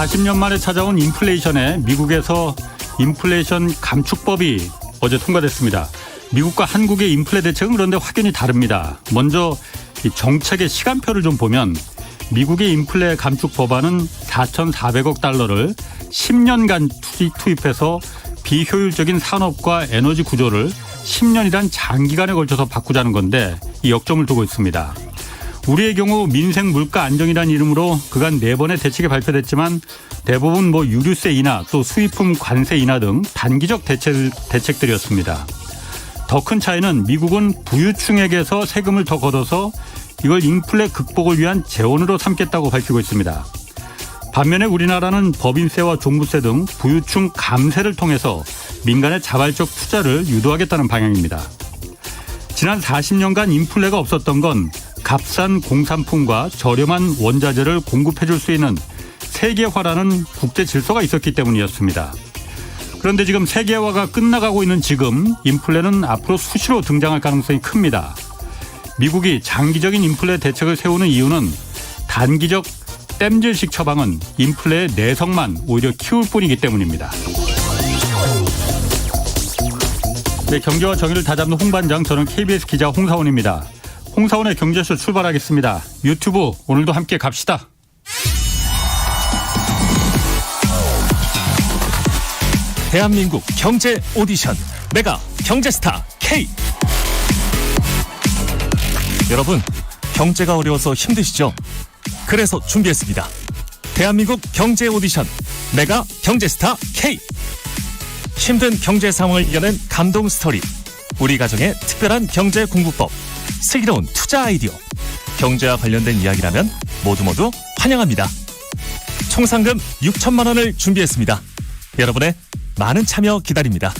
40년 만에 찾아온 인플레이션에 미국에서 인플레이션 감축법이 어제 통과됐습니다. 미국과 한국의 인플레 대책은 그런데 확연히 다릅니다. 먼저 이 정책의 시간표를 좀 보면 미국의 인플레 감축 법안은 4,400억 달러를 10년간 투입해서 비효율적인 산업과 에너지 구조를 10년이란 장기간에 걸쳐서 바꾸자는 건데 이 역점을 두고 있습니다. 우리의 경우 민생 물가 안정이라는 이름으로 그간 4번의 대책이 발표됐지만 대부분 유류세 인하 또 수입품 관세 인하 등 단기적 대책들이었습니다. 더 큰 차이는 미국은 부유층에게서 세금을 더 걷어서 이걸 인플레 극복을 위한 재원으로 삼겠다고 밝히고 있습니다. 반면에 우리나라는 법인세와 종부세 등 부유층 감세를 통해서 민간의 자발적 투자를 유도하겠다는 방향입니다. 지난 40년간 인플레가 없었던 건 값싼 공산품과 저렴한 원자재를 공급해 줄 수 있는 세계화라는 국제 질서가 있었기 때문이었습니다. 그런데 지금 세계화가 끝나가고 있는 지금 인플레는 앞으로 수시로 등장할 가능성이 큽니다. 미국이 장기적인 인플레 대책을 세우는 이유는 단기적 땜질식 처방은 인플레의 내성만 오히려 키울 뿐이기 때문입니다. 네, 경제와 정의를 다잡는 홍반장, 저는 KBS 기자 홍사원입니다. 홍사원의 경제쇼 출발하겠습니다. 유튜브 오늘도 함께 갑시다. 대한민국 경제 오디션 메가 경제스타 K. 여러분, 경제가 어려워서 힘드시죠? 그래서 준비했습니다. 대한민국 경제 오디션 메가 경제스타 K. 힘든 경제 상황을 이겨낸 감동 스토리, 우리 가정의 특별한 경제 공부법, 슬기로운 투자 아이디어, 경제와 관련된 이야기라면 모두 환영합니다. 총 상금 6천만 원을 준비했습니다. 여러분의 많은 참여 기다립니다.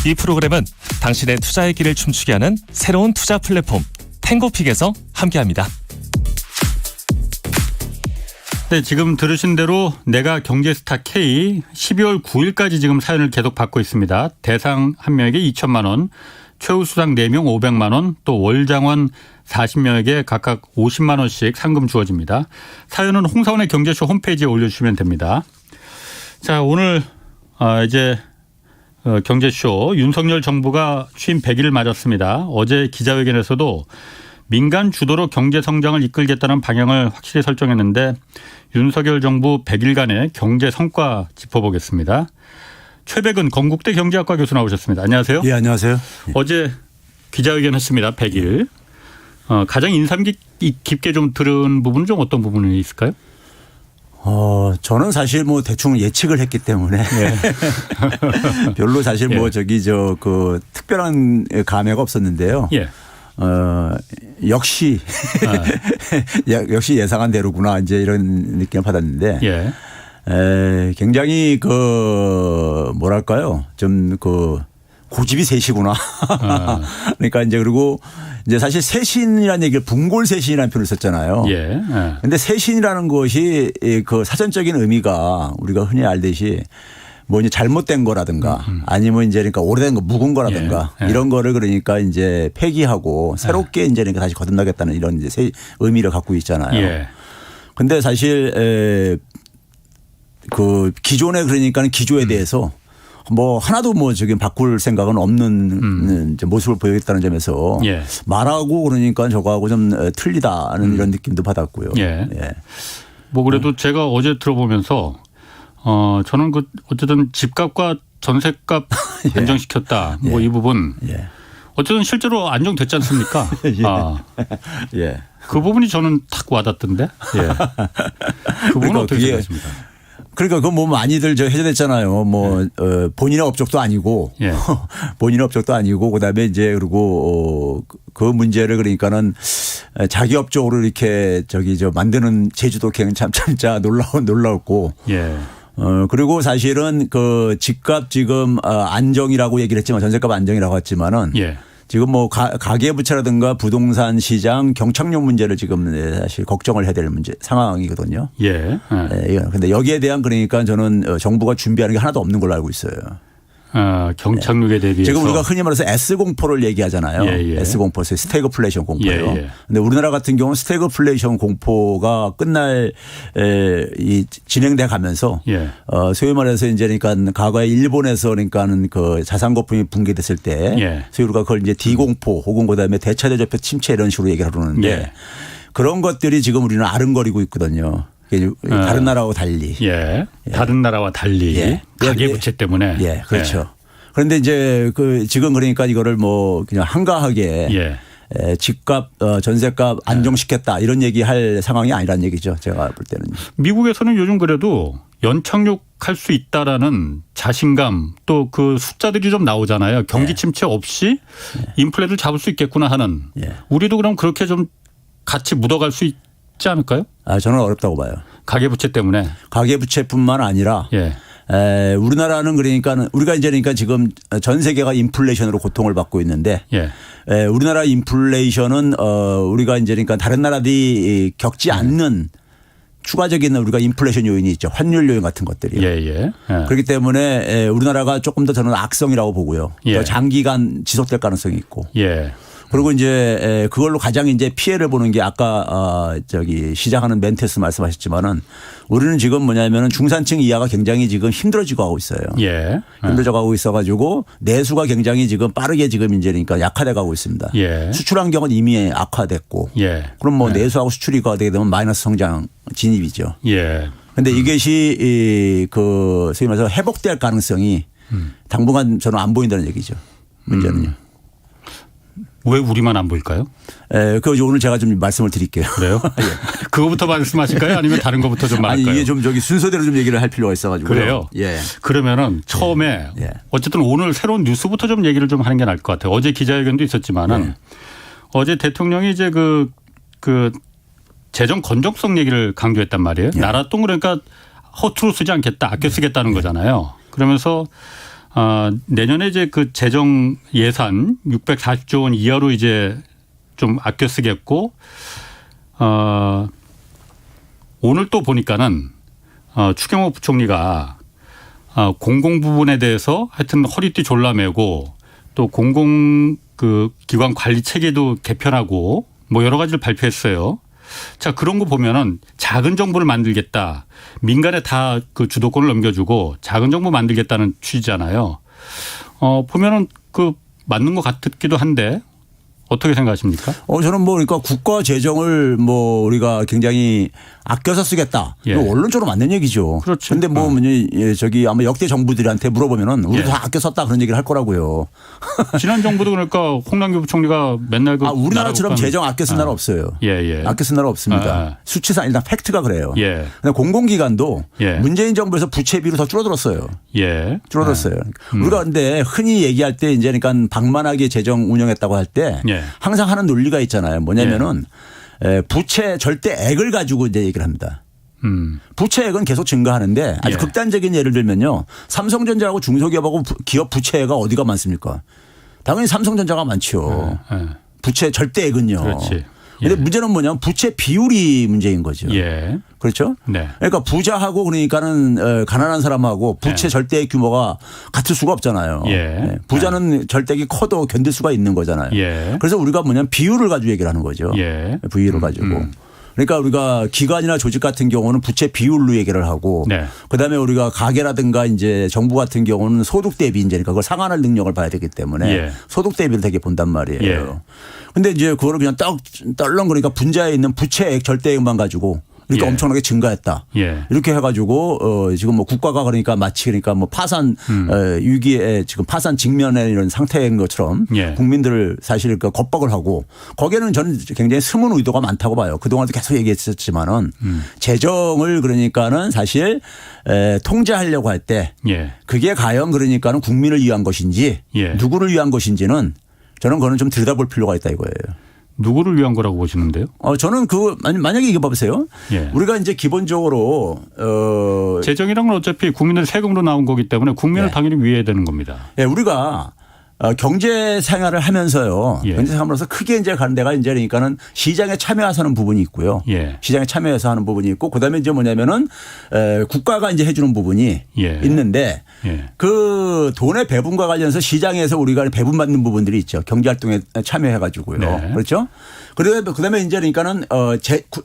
이 프로그램은 당신의 투자의 길을 춤추게 하는 새로운 투자 플랫폼 탱고픽에서 함께합니다. 네, 지금 들으신 대로 내가 경제스타 K 12월 9일까지 지금 사연을 계속 받고 있습니다. 대상 1명에게 2천만 원, 최우수상 4명 500만 원, 또 월장원 40명에게 각각 50만 원씩 상금 주어집니다. 사연은 홍사원의 경제쇼 홈페이지에 올려주시면 됩니다. 자, 오늘 이제 경제쇼 윤석열 정부가 취임 100일을 맞았습니다. 어제 기자회견에서도 민간 주도로 경제 성장을 이끌겠다는 방향을 확실히 설정했는데 윤석열 정부 100일간의 경제 성과 짚어보겠습니다. 최백은 건국대 경제학과 교수 나오셨습니다. 안녕하세요. 예, 안녕하세요. 어제 기자회견 했습니다. 100일. 가장 인상 깊게 좀 들은 부분은 좀 어떤 부분이 있을까요? 저는 사실 대충 예측을 했기 때문에 네. 별로 사실 특별한 감회가 없었는데요. 예. 역시 역시 예상한 대로구나 이제 이런 느낌을 받았는데 예. 굉장히 뭐랄까요 좀 고집이 세시구나. 그러니까 이제 그리고 이제 사실 세신이라는 얘기를 분골세신이라는 표현을 썼잖아요. 예. 그런데 세신이라는 것이 사전적인 의미가 우리가 흔히 알듯이 이제 잘못된 거라든가 아니면 이제 그러니까 오래된 거 묵은 거라든가 예. 이런 거를 그러니까 이제 폐기하고 새롭게 이제 그러니까 다시 거듭나겠다는 이런 이제 의미를 갖고 있잖아요. 예. 근데 사실 기존에 그러니까는 기조에 대해서 하나도 바꿀 생각은 없는 모습을 보이겠다는 점에서 예. 말하고 그러니까 저거하고 좀 틀리다는 이런 느낌도 받았고요. 예. 예. 그래도 제가 어제 들어보면서 저는 어쨌든 집값과 전셋값 예. 안정시켰다. 예. 이 부분. 예. 어쨌든 실제로 안정됐지 않습니까? 예. 예. 그 부분이 저는 탁 와닿던데. 예. 그 부분은 그러니까 어떻게 생각하십니까? 그러니까 많이들 해제됐잖아요. 본인의 업적도 아니고 예. 본인의 업적도 아니고 그다음에 이제 그리고 그 문제를 그러니까는 자기 업적으로 이렇게 만드는 제주도 진짜 놀라웠고. 예. 그리고 사실은 집값 지금 안정이라고 얘기를 했지만 전세값 안정이라고 했지만은 예. 지금 가계부채라든가 부동산 시장 경착륙 문제를 지금 사실 걱정을 해야 될 상황이거든요. 예. 그런데 여기에 대한 그러니까 저는 정부가 준비하는 게 하나도 없는 걸로 알고 있어요. 경착륙에 대비해서 지금 우리가 흔히 말해서 S공포를 얘기하잖아요. 예, 예. S공포, 스태그플레이션 공포요. 예, 예. 근데 우리나라 같은 경우는 스태그플레이션 공포가 끝날 이 진행돼 가면서 예. 소위 말해서 이제 그러니까 과거에 일본에서 그러니까는 그 자산 거품이 붕괴됐을 때 예. 소위 우리가 그걸 이제 D공포 혹은 그다음에 대차대조표 침체 이런 식으로 얘기를 하는데 예. 그런 것들이 지금 우리는 아른거리고 있거든요. 다른 나라하고 달리. 예. 다른 나라와 달리 예. 가계부채 때문에. 예, 그렇죠. 그런데 이제 그 지금 그러니까 이거를 뭐 그냥 한가하게 예. 집값, 전세값 안정시켰다 이런 얘기할 상황이 아니란 얘기죠. 제가 볼 때는. 미국에서는 요즘 그래도 연착륙할 수 있다라는 자신감 또 그 숫자들이 좀 나오잖아요. 경기 침체 없이 인플레를 잡을 수 있겠구나 하는. 예. 우리도 그럼 그렇게 좀 같이 묻어갈 수 있지 않을까요? 저는 어렵다고 봐요. 가계부채 때문에. 가계부채뿐만 아니라 예. 우리나라는 그러니까 우리가 이제 그러니까 지금 전 세계가 인플레이션으로 고통을 받고 있는데 예. 우리나라 인플레이션은 우리가 이제 그러니까 다른 나라들이 겪지 않는 추가적인 우리가 인플레이션 요인이 있죠. 환율 요인 같은 것들이요. 예, 예. 그렇기 때문에 우리나라가 조금 더 저는 악성이라고 보고요. 예. 더 장기간 지속될 가능성이 있고. 예. 그리고 이제 그걸로 가장 이제 피해를 보는 게 아까 시작하는 멘트에서 말씀하셨지만은 우리는 지금 뭐냐면은 중산층 이하가 굉장히 지금 힘들어지고 하고 있어요. 예. 힘들어져 가고 있어 가지고 내수가 굉장히 지금 빠르게 지금 이제 그러니까 약화돼 가고 있습니다. 예. 수출 환경은 이미 악화됐고. 예. 그럼 뭐 내수하고 수출이 가게 되면 마이너스 성장 진입이죠. 예. 그런데 이것이 그 소위 말해서 회복될 가능성이 당분간 저는 안 보인다는 얘기죠. 문제는요. 왜 우리만 안 보일까요? 그 오늘 제가 좀 말씀을 드릴게요. 그래요? 그거부터 말씀하실까요? 아니면 다른 거부터 좀 아니 말할까요? 이게 좀 순서대로 좀 얘기를 할 필요가 있어가지고. 그래요? 예. 그러면은 처음에 예. 어쨌든 오늘 새로운 뉴스부터 좀 얘기를 좀 하는 게 나을 것 같아요. 어제 기자회견도 있었지만은 어제 대통령이 이제 그 재정 건전성 얘기를 강조했단 말이에요. 나라 돈 그러니까 허투루 쓰지 않겠다, 아껴 쓰겠다는 거잖아요. 그러면서 내년에 이제 그 재정 예산 640조 원 이하로 이제 좀 아껴 쓰겠고, 오늘 또 보니까는 추경호 부총리가 공공 부분에 대해서 하여튼 허리띠 졸라매고 또 공공 그 기관 관리 체계도 개편하고 뭐 여러 가지를 발표했어요. 자, 그런 거 보면은 작은 정부를 만들겠다. 민간에 다 그 주도권을 넘겨주고 작은 정부 만들겠다는 취지잖아요. 보면은 그 맞는 것 같기도 한데 어떻게 생각하십니까? 저는 뭐 그러니까 국가 재정을 뭐 우리가 굉장히 아껴서 쓰겠다. 예. 원론적으로 맞는 얘기죠. 그렇죠. 그런데 뭐 저기 아마 역대 정부들한테 물어보면은 우리도 다 아껴 썼다 그런 얘기를 할 거라고요. 지난 정부도 그러니까 홍남기 부총리가 맨날 그 우리나라처럼 재정 아껴 쓴 나라 없어요. 예. 아껴 쓴 나라 없습니다. 수치상 일단 팩트가 그래요. 예. 근데 공공기관도 예. 문재인 정부에서 부채 비율이 더 줄어들었어요. 예. 줄어들었어요. 우리가 근데 흔히 얘기할 때 이제 그러니까 방만하게 재정 운영했다고 할 때 예. 항상 하는 논리가 있잖아요. 뭐냐면은 부채 절대액을 가지고 이제 얘기를 합니다. 부채액은 계속 증가하는데 아주 예. 극단적인 예를 들면요. 삼성전자하고 중소기업하고 기업 부채가 어디가 많습니까? 당연히 삼성전자가 많죠. 부채 절대액은요. 그렇지. 근데 문제는 뭐냐면 부채 비율이 문제인 거죠. 예. 그렇죠? 네. 그러니까 부자하고 그러니까는 가난한 사람하고 부채 절대액 규모가 같을 수가 없잖아요. 예. 부자는 절대액이 커도 견딜 수가 있는 거잖아요. 예. 그래서 우리가 뭐냐면 비율을 가지고 얘기를 하는 거죠. 예. 비율을 가지고. 그러니까 우리가 기관이나 조직 같은 경우는 부채 비율로 얘기를 하고 네. 그다음에 우리가 가계라든가 이제 정부 같은 경우는 소득 대비 이제 그러니까 그걸 상환할 능력을 봐야 되기 때문에 예. 소득 대비를 되게 본단 말이에요. 예. 근데 이제 그거를 그냥 떨렁 그러니까 분자에 있는 부채액 절대액만 가지고 그러니까 예. 엄청나게 증가했다. 예. 이렇게 해가지고 지금 뭐 국가가 그러니까 마치 그러니까 뭐 파산 위기에 지금 파산 직면에 이런 상태인 것처럼 예. 국민들을 사실 그 겁박을 하고 거기에는 저는 굉장히 숨은 의도가 많다고 봐요. 그동안도 계속 얘기했었지만은 재정을 그러니까는 사실 통제하려고 할 때 예. 그게 과연 그러니까는 국민을 위한 것인지 예. 누구를 위한 것인지는 저는 그거는 좀 들여다볼 필요가 있다 이거예요. 누구를 위한 거라고 보시는데요? 저는 만약에 이거 봐보세요. 예. 우리가 이제 기본적으로 재정이란 건 어차피 국민의 세금으로 나온 거기 때문에 국민을 네. 당연히 위해야 되는 겁니다. 우리가 경제 생활을 하면서요. 예. 경제 생활로서 크게 이제 가는 데가 이제 그러니까는 시장에 참여해서 하는 부분이 있고요. 예. 시장에 참여해서 하는 부분이 있고 그다음에 이제 뭐냐면은 국가가 이제 해주는 부분이 예. 있는데 예. 그 돈의 배분과 관련해서 시장에서 우리가 배분받는 부분들이 있죠. 경제활동에 참여해 가지고요. 네. 그렇죠. 그다음에 이제 그러니까는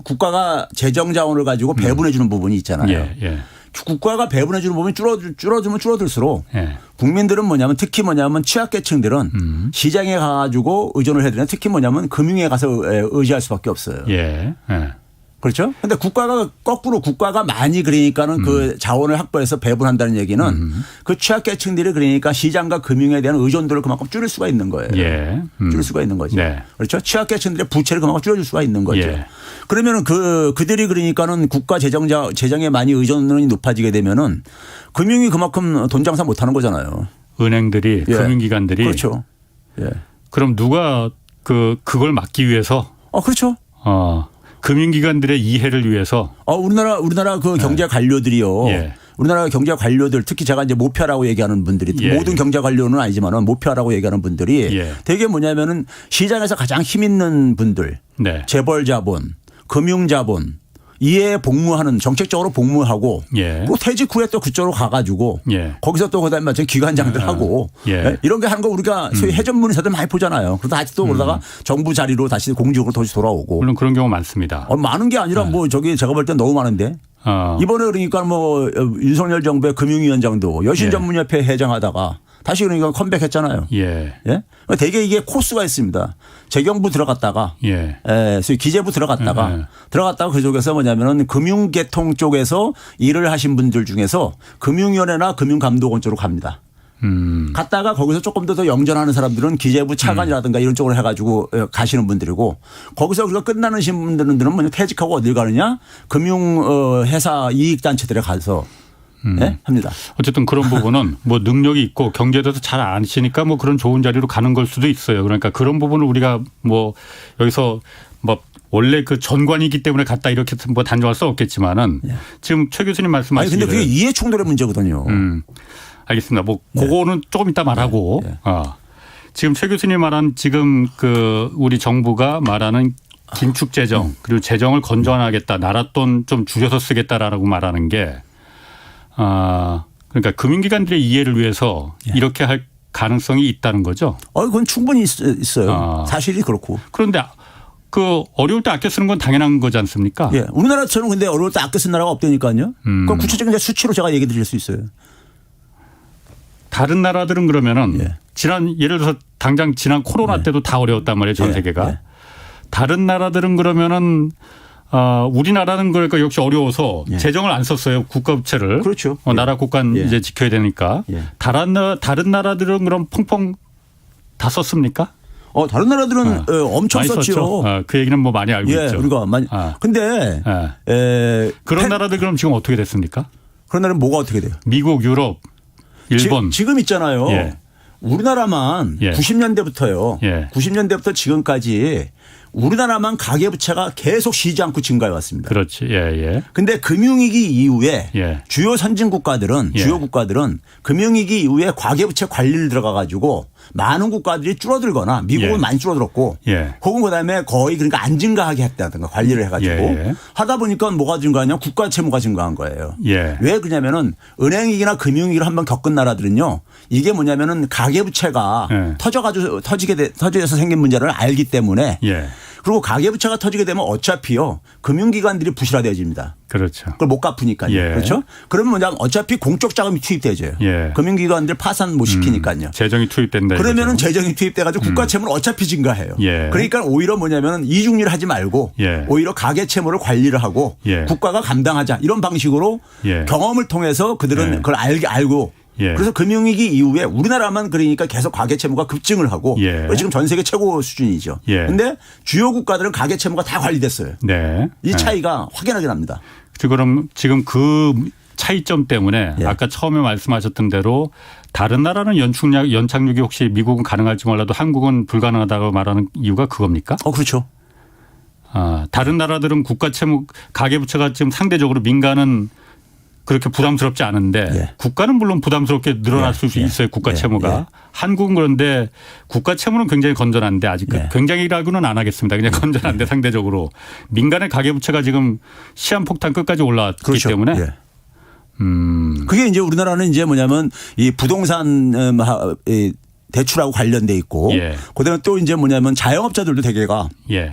국가가 재정 자원을 가지고 배분해 주는 부분이 있잖아요. 예. 예. 국가가 배분해 주는 부분이 줄어들면 줄어들수록 예. 국민들은 뭐냐면 특히 뭐냐면 취약계층들은 시장에 가가지고 의존을 해야 되는 특히 뭐냐면 금융에 가서 의지할 수밖에 없어요. 예. 예. 그렇죠. 근데 국가가 거꾸로 국가가 많이 그러니까는 그 자원을 확보해서 배분한다는 얘기는 그 취약계층들이 그러니까 시장과 금융에 대한 의존도를 그만큼 줄일 수가 있는 거예요. 예. 줄일 수가 있는 거죠. 네. 그렇죠. 취약계층들의 부채를 그만큼 줄여줄 수가 있는 거죠. 예. 그러면은 그들이 그러니까는 국가 재정에 많이 의존이 높아지게 되면은 금융이 그만큼 돈 장사 못 하는 거잖아요. 은행들이 예. 금융기관들이 그렇죠. 예. 그럼 누가 그걸 막기 위해서 그렇죠. 금융기관들의 이해를 위해서 우리나라 그 경제 관료들이요. 예. 우리나라 경제 관료들 특히 제가 이제 모표라고 얘기하는 분들이 예. 모든 경제 관료는 아니지만은 모표라고 얘기하는 분들이 예. 되게 뭐냐면은 시장에서 가장 힘 있는 분들, 네. 재벌 자본, 금융 자본 이에 복무하는 정책적으로 복무하고 예. 또 퇴직 후에 또 그쪽으로 가가지고 예. 거기서 또 그다음에 기관장들 하고 예. 이런 게 하는 거 우리가 소위 해전문에서도 많이 보잖아요. 그러다 다시 또 그러다가 정부 자리로 다시 공직으로 다시 돌아오고 물론 그런 경우 많습니다. 많은 게 아니라 뭐 저기 제가 볼 땐 너무 많은데 이번에 그러니까 뭐 윤석열 정부의 금융위원장도 여신전문협회 회장하다가 다시 그러니까 컴백했잖아요. 예. 예? 되게 이게 코스가 있습니다. 재경부 들어갔다가 예. 소위 기재부 들어갔다가 그쪽에서 뭐냐면은 금융계통 쪽에서 일을 하신 분들 중에서 금융위원회나 금융감독원 쪽으로 갑니다. 갔다가 거기서 조금 더 영전하는 사람들은 기재부 차관이라든가 이런 쪽으로 해가지고 가시는 분들이고 거기서 그거 끝나신 분들은 뭐냐 퇴직하고 어딜 가느냐 금융회사 이익단체들에 가서 네? 합니다. 어쨌든 그런 부분은 뭐 능력이 있고 경제에 대해서 잘 아시니까 뭐 그런 좋은 자리로 가는 걸 수도 있어요. 그러니까 그런 부분을 우리가 뭐 여기서 뭐 원래 그 전관이기 때문에 갔다 이렇게 뭐 단정할 수 없겠지만은 지금 최 교수님 말씀하신 근데 그게 이해 충돌의 문제거든요. 알겠습니다. 뭐 그거는 조금 이따 말하고 지금 최 교수님 말한 지금 그 우리 정부가 말하는 긴축 재정 그리고 재정을 건전하겠다 나라 돈 좀 줄여서 쓰겠다라고 말하는 게 그러니까 금융기관들의 이해를 위해서 이렇게 할 가능성이 있다는 거죠. 그건 충분히 있어요. 사실이 그렇고. 그런데 그 어려울 때 아껴 쓰는 건 당연한 거지 않습니까? 예. 우리나라처럼 근데 어려울 때 아껴 쓴 나라가 없다니까요. 그건 구체적인 수치로 제가 얘기 드릴 수 있어요. 다른 나라들은 그러면은 예를 들어서 당장 지난 코로나 때도 다 어려웠단 말이에요. 전 세계가. 다른 나라들은 그러면은 우리나라는 그러니까 역시 어려워서 재정을 안 썼어요. 국가 부채를. 그렇죠. 나라 국간 이제 지켜야 되니까. 다른 나라들은 그럼 펑펑 다 썼습니까? 다른 나라들은 엄청 많이 썼죠. 그 얘기는 뭐 많이 알고 있죠. 우리가 많이. 근데 그런 나라들 그럼 지금 어떻게 됐습니까? 그런 나라는 뭐가 어떻게 돼요? 미국, 유럽, 일본. 지금 있잖아요. 우리나라만 90년대부터요. 90년대부터 지금까지 우리나라만 가계부채가 계속 쉬지 않고 증가해 왔습니다. 그렇지. 예. 근데 금융위기 이후에 주요 선진국가들은 주요 국가들은 금융위기 이후에 가계부채 관리를 들어가 가지고 많은 국가들이 줄어들거나 미국은 많이 줄어들었고 혹은 그다음에 거의 그러니까 안 증가하게 했다든가 관리를 해 가지고 하다 보니까 뭐가 증가하냐 국가 채무가 증가한 거예요. 왜 그러냐면은 은행위기나 금융위기를 한번 겪은 나라들은요. 이게 뭐냐면은 가계부채가 터져서 생긴 문제를 알기 때문에 그리고 가계부채가 터지게 되면 어차피요 금융기관들이 부실화되어집니다. 그렇죠. 그걸 못 갚으니까요. 그렇죠. 그러면 뭐냐면 어차피 공적 자금이 투입되죠. 금융기관들 파산 못 시키니까요. 재정이 투입된다. 그러면은 재정이 투입돼가지고 국가 채무는 어차피 증가해요. 그러니까 오히려 뭐냐면은 이중률 하지 말고 오히려 가계 채무를 관리를 하고 국가가 감당하자 이런 방식으로 경험을 통해서 그들은 그걸 알고. 그래서 금융위기 이후에 우리나라만 그러니까 계속 가계채무가 급증을 하고 지금 전 세계 최고 수준이죠. 그런데 주요 국가들은 가계채무가 다 관리됐어요. 이 차이가 확연하게 납니다. 그럼 지금 그 차이점 때문에 아까 처음에 말씀하셨던 대로 다른 나라는 연착륙이 혹시 미국은 가능할지 몰라도 한국은 불가능하다고 말하는 이유가 그겁니까? 그렇죠. 다른 나라들은 국가 채무 가계부채가 지금 상대적으로 민간은 그렇게 부담스럽지 않은데 예. 국가는 물론 부담스럽게 늘어날 수 예. 있어요. 국가 예. 채무가. 예. 한국은 그런데 국가 채무는 굉장히 건전한데 아직 예. 굉장히라고는 안 하겠습니다. 그냥 건전한데 상대적으로 민간의 가계부채가 지금 시한폭탄 끝까지 올라왔기 그렇죠. 때문에 예. 그게 이제 우리나라는 이제 뭐냐면 이 부동산 이 대출하고 관련돼 있고 예. 그다음에 또 이제 뭐냐면 자영업자들도 대개가 예.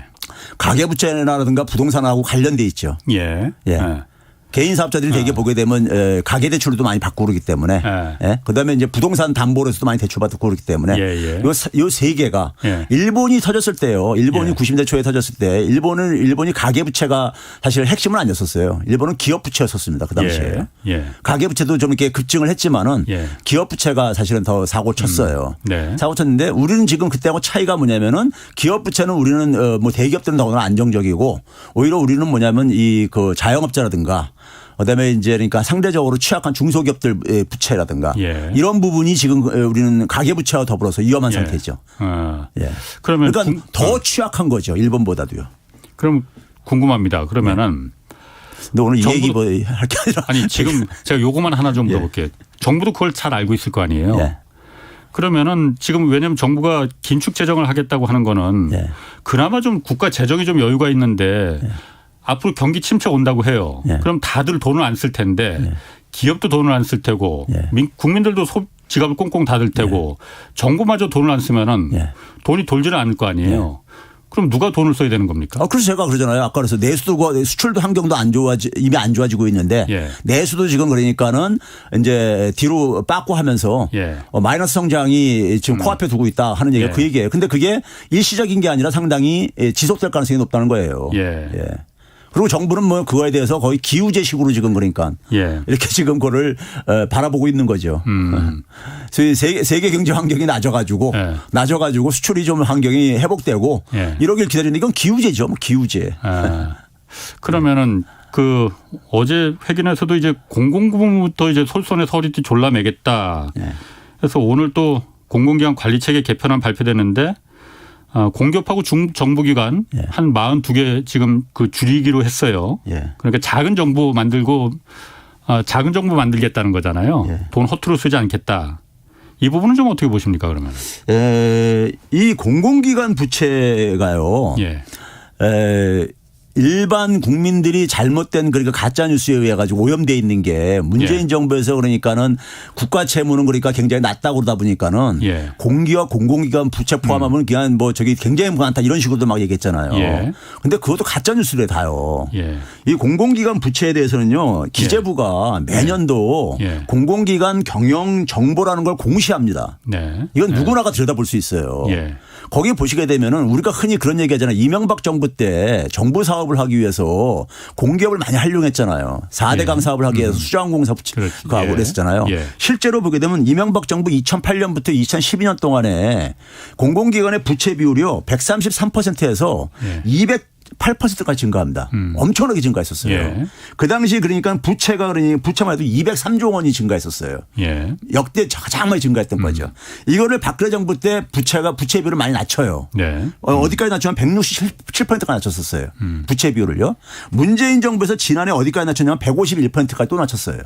가계부채라든가 부동산하고 관련돼 있죠. 예. 예. 예. 개인 사업자들이 되게 보게 되면 가계대출도 많이 받고 그러기 때문에 예. 그다음에 이제 부동산 담보로서도 많이 대출받고 그러기 때문에 예. 요 세 개가 예. 일본이 터졌을 때요. 일본이 예. 90대 초에 터졌을 때 일본이 가계부채가 사실 핵심은 아니었었어요. 일본은 기업부채였었습니다. 그 당시에. 예. 가계부채도 좀 이렇게 급증을 했지만은 예. 기업부채가 사실은 더 사고 쳤어요. 네. 사고 쳤는데 우리는 지금 그때하고 차이가 뭐냐면은 기업부채는 우리는 뭐 대기업들은 더구나 안정적이고 오히려 우리는 뭐냐면 이 그 자영업자라든가 그다음에 이제 그러니까 상대적으로 취약한 중소기업들 부채라든가 예. 이런 부분이 지금 우리는 가계부채와 더불어서 위험한 예. 상태죠. 예. 그러면 그러니까 더 취약한 거죠. 일본보다도요. 그럼 궁금합니다. 그러면은 근데 오늘 이 정부도- 얘기 뭐 할 게 아니라 아니 지금 제가 요거만 하나 좀 물어볼게요. 정부도 그걸 잘 알고 있을 거 아니에요. 예. 그러면은 지금 왜냐하면 정부가 긴축 재정을 하겠다고 하는 거는 예. 그나마 좀 국가 재정이 좀 여유가 있는데 앞으로 경기 침체 온다고 해요. 예. 그럼 다들 돈을 안 쓸 텐데 기업도 돈을 안 쓸 테고 예. 국민들도 지갑을 꽁꽁 닫을 테고 정부마저 돈을 안 쓰면은 예. 돈이 돌지를 않을 거 아니에요. 그럼 누가 돈을 써야 되는 겁니까? 그래서 제가 그러잖아요. 아까 그래서 내수도 수출도 환경도 이미 안 좋아지고 있는데 예. 내수도 지금 그러니까는 이제 뒤로 빠꾸 하면서 예. 마이너스 성장이 지금 코앞에 두고 있다 하는 얘기가 예. 그 얘기예요. 근데 그게 일시적인 게 아니라 상당히 지속될 가능성이 높다는 거예요. 예. 그리고 정부는 뭐 그거에 대해서 거의 기우제식으로 지금 그러니까 예. 이렇게 지금 그거를 바라보고 있는 거죠. 세계 경제 환경이 낮아가지고 예. 수출이 좀 환경이 회복되고 예. 이러길 기다리는 이건 기우제죠. 뭐 기우제. 그러면은 그 어제 회견에서도 이제 공공부문부터 이제 솔선의 서리띠 졸라매겠다. 그래서 오늘 또 공공기관 관리체계 개편안 발표됐는데 공기업하고 정부기관 한 42개 지금 그 줄이기로 했어요. 그러니까 작은 정부 만들겠다는 거잖아요. 돈 허투루 쓰지 않겠다. 이 부분은 좀 어떻게 보십니까 그러면? 이 공공기관 부채가요. 일반 국민들이 잘못된 그러니까 가짜 뉴스에 의해 가지고 오염돼 있는 게 문재인 정부에서 그러니까는 국가 채무는 그러니까 굉장히 낮다고 그러다 보니까는 공기업 공공기관 부채 포함하면 그냥 뭐 저기 굉장히 많다 이런 식으로도 막 얘기했잖아요. 근데 그것도 가짜 뉴스래 다요. 이 공공기관 부채에 대해서는요 기재부가 매년도 공공기관 경영 정보라는 걸 공시합니다. 이건 누구나가 들여다볼 수 있어요. 거기 보시게 되면은 우리가 흔히 그런 얘기하잖아요. 이명박 정부 때 정부 사업을 하기 위해서 공기업을 많이 활용했잖아요. 4대강 사업을 하기 위해서 수자원공사 가고 그랬었잖아요. 실제로 보게 되면 이명박 정부 2008년부터 2012년 동안에 공공기관의 부채 비율이요 133%에서 208%까지 증가합니다. 엄청나게 증가했었어요. 그 당시 그러니까 부채만 해도 203조 원이 증가했었어요. 역대 가장 많이 증가했던 거죠. 이거를 박근혜 정부 때 부채 비율을 많이 낮춰요. 어디까지 낮추면 167%까지 낮췄었어요. 부채 비율을요. 문재인 정부에서 지난해 어디까지 낮췄냐면 151%까지 또 낮췄어요.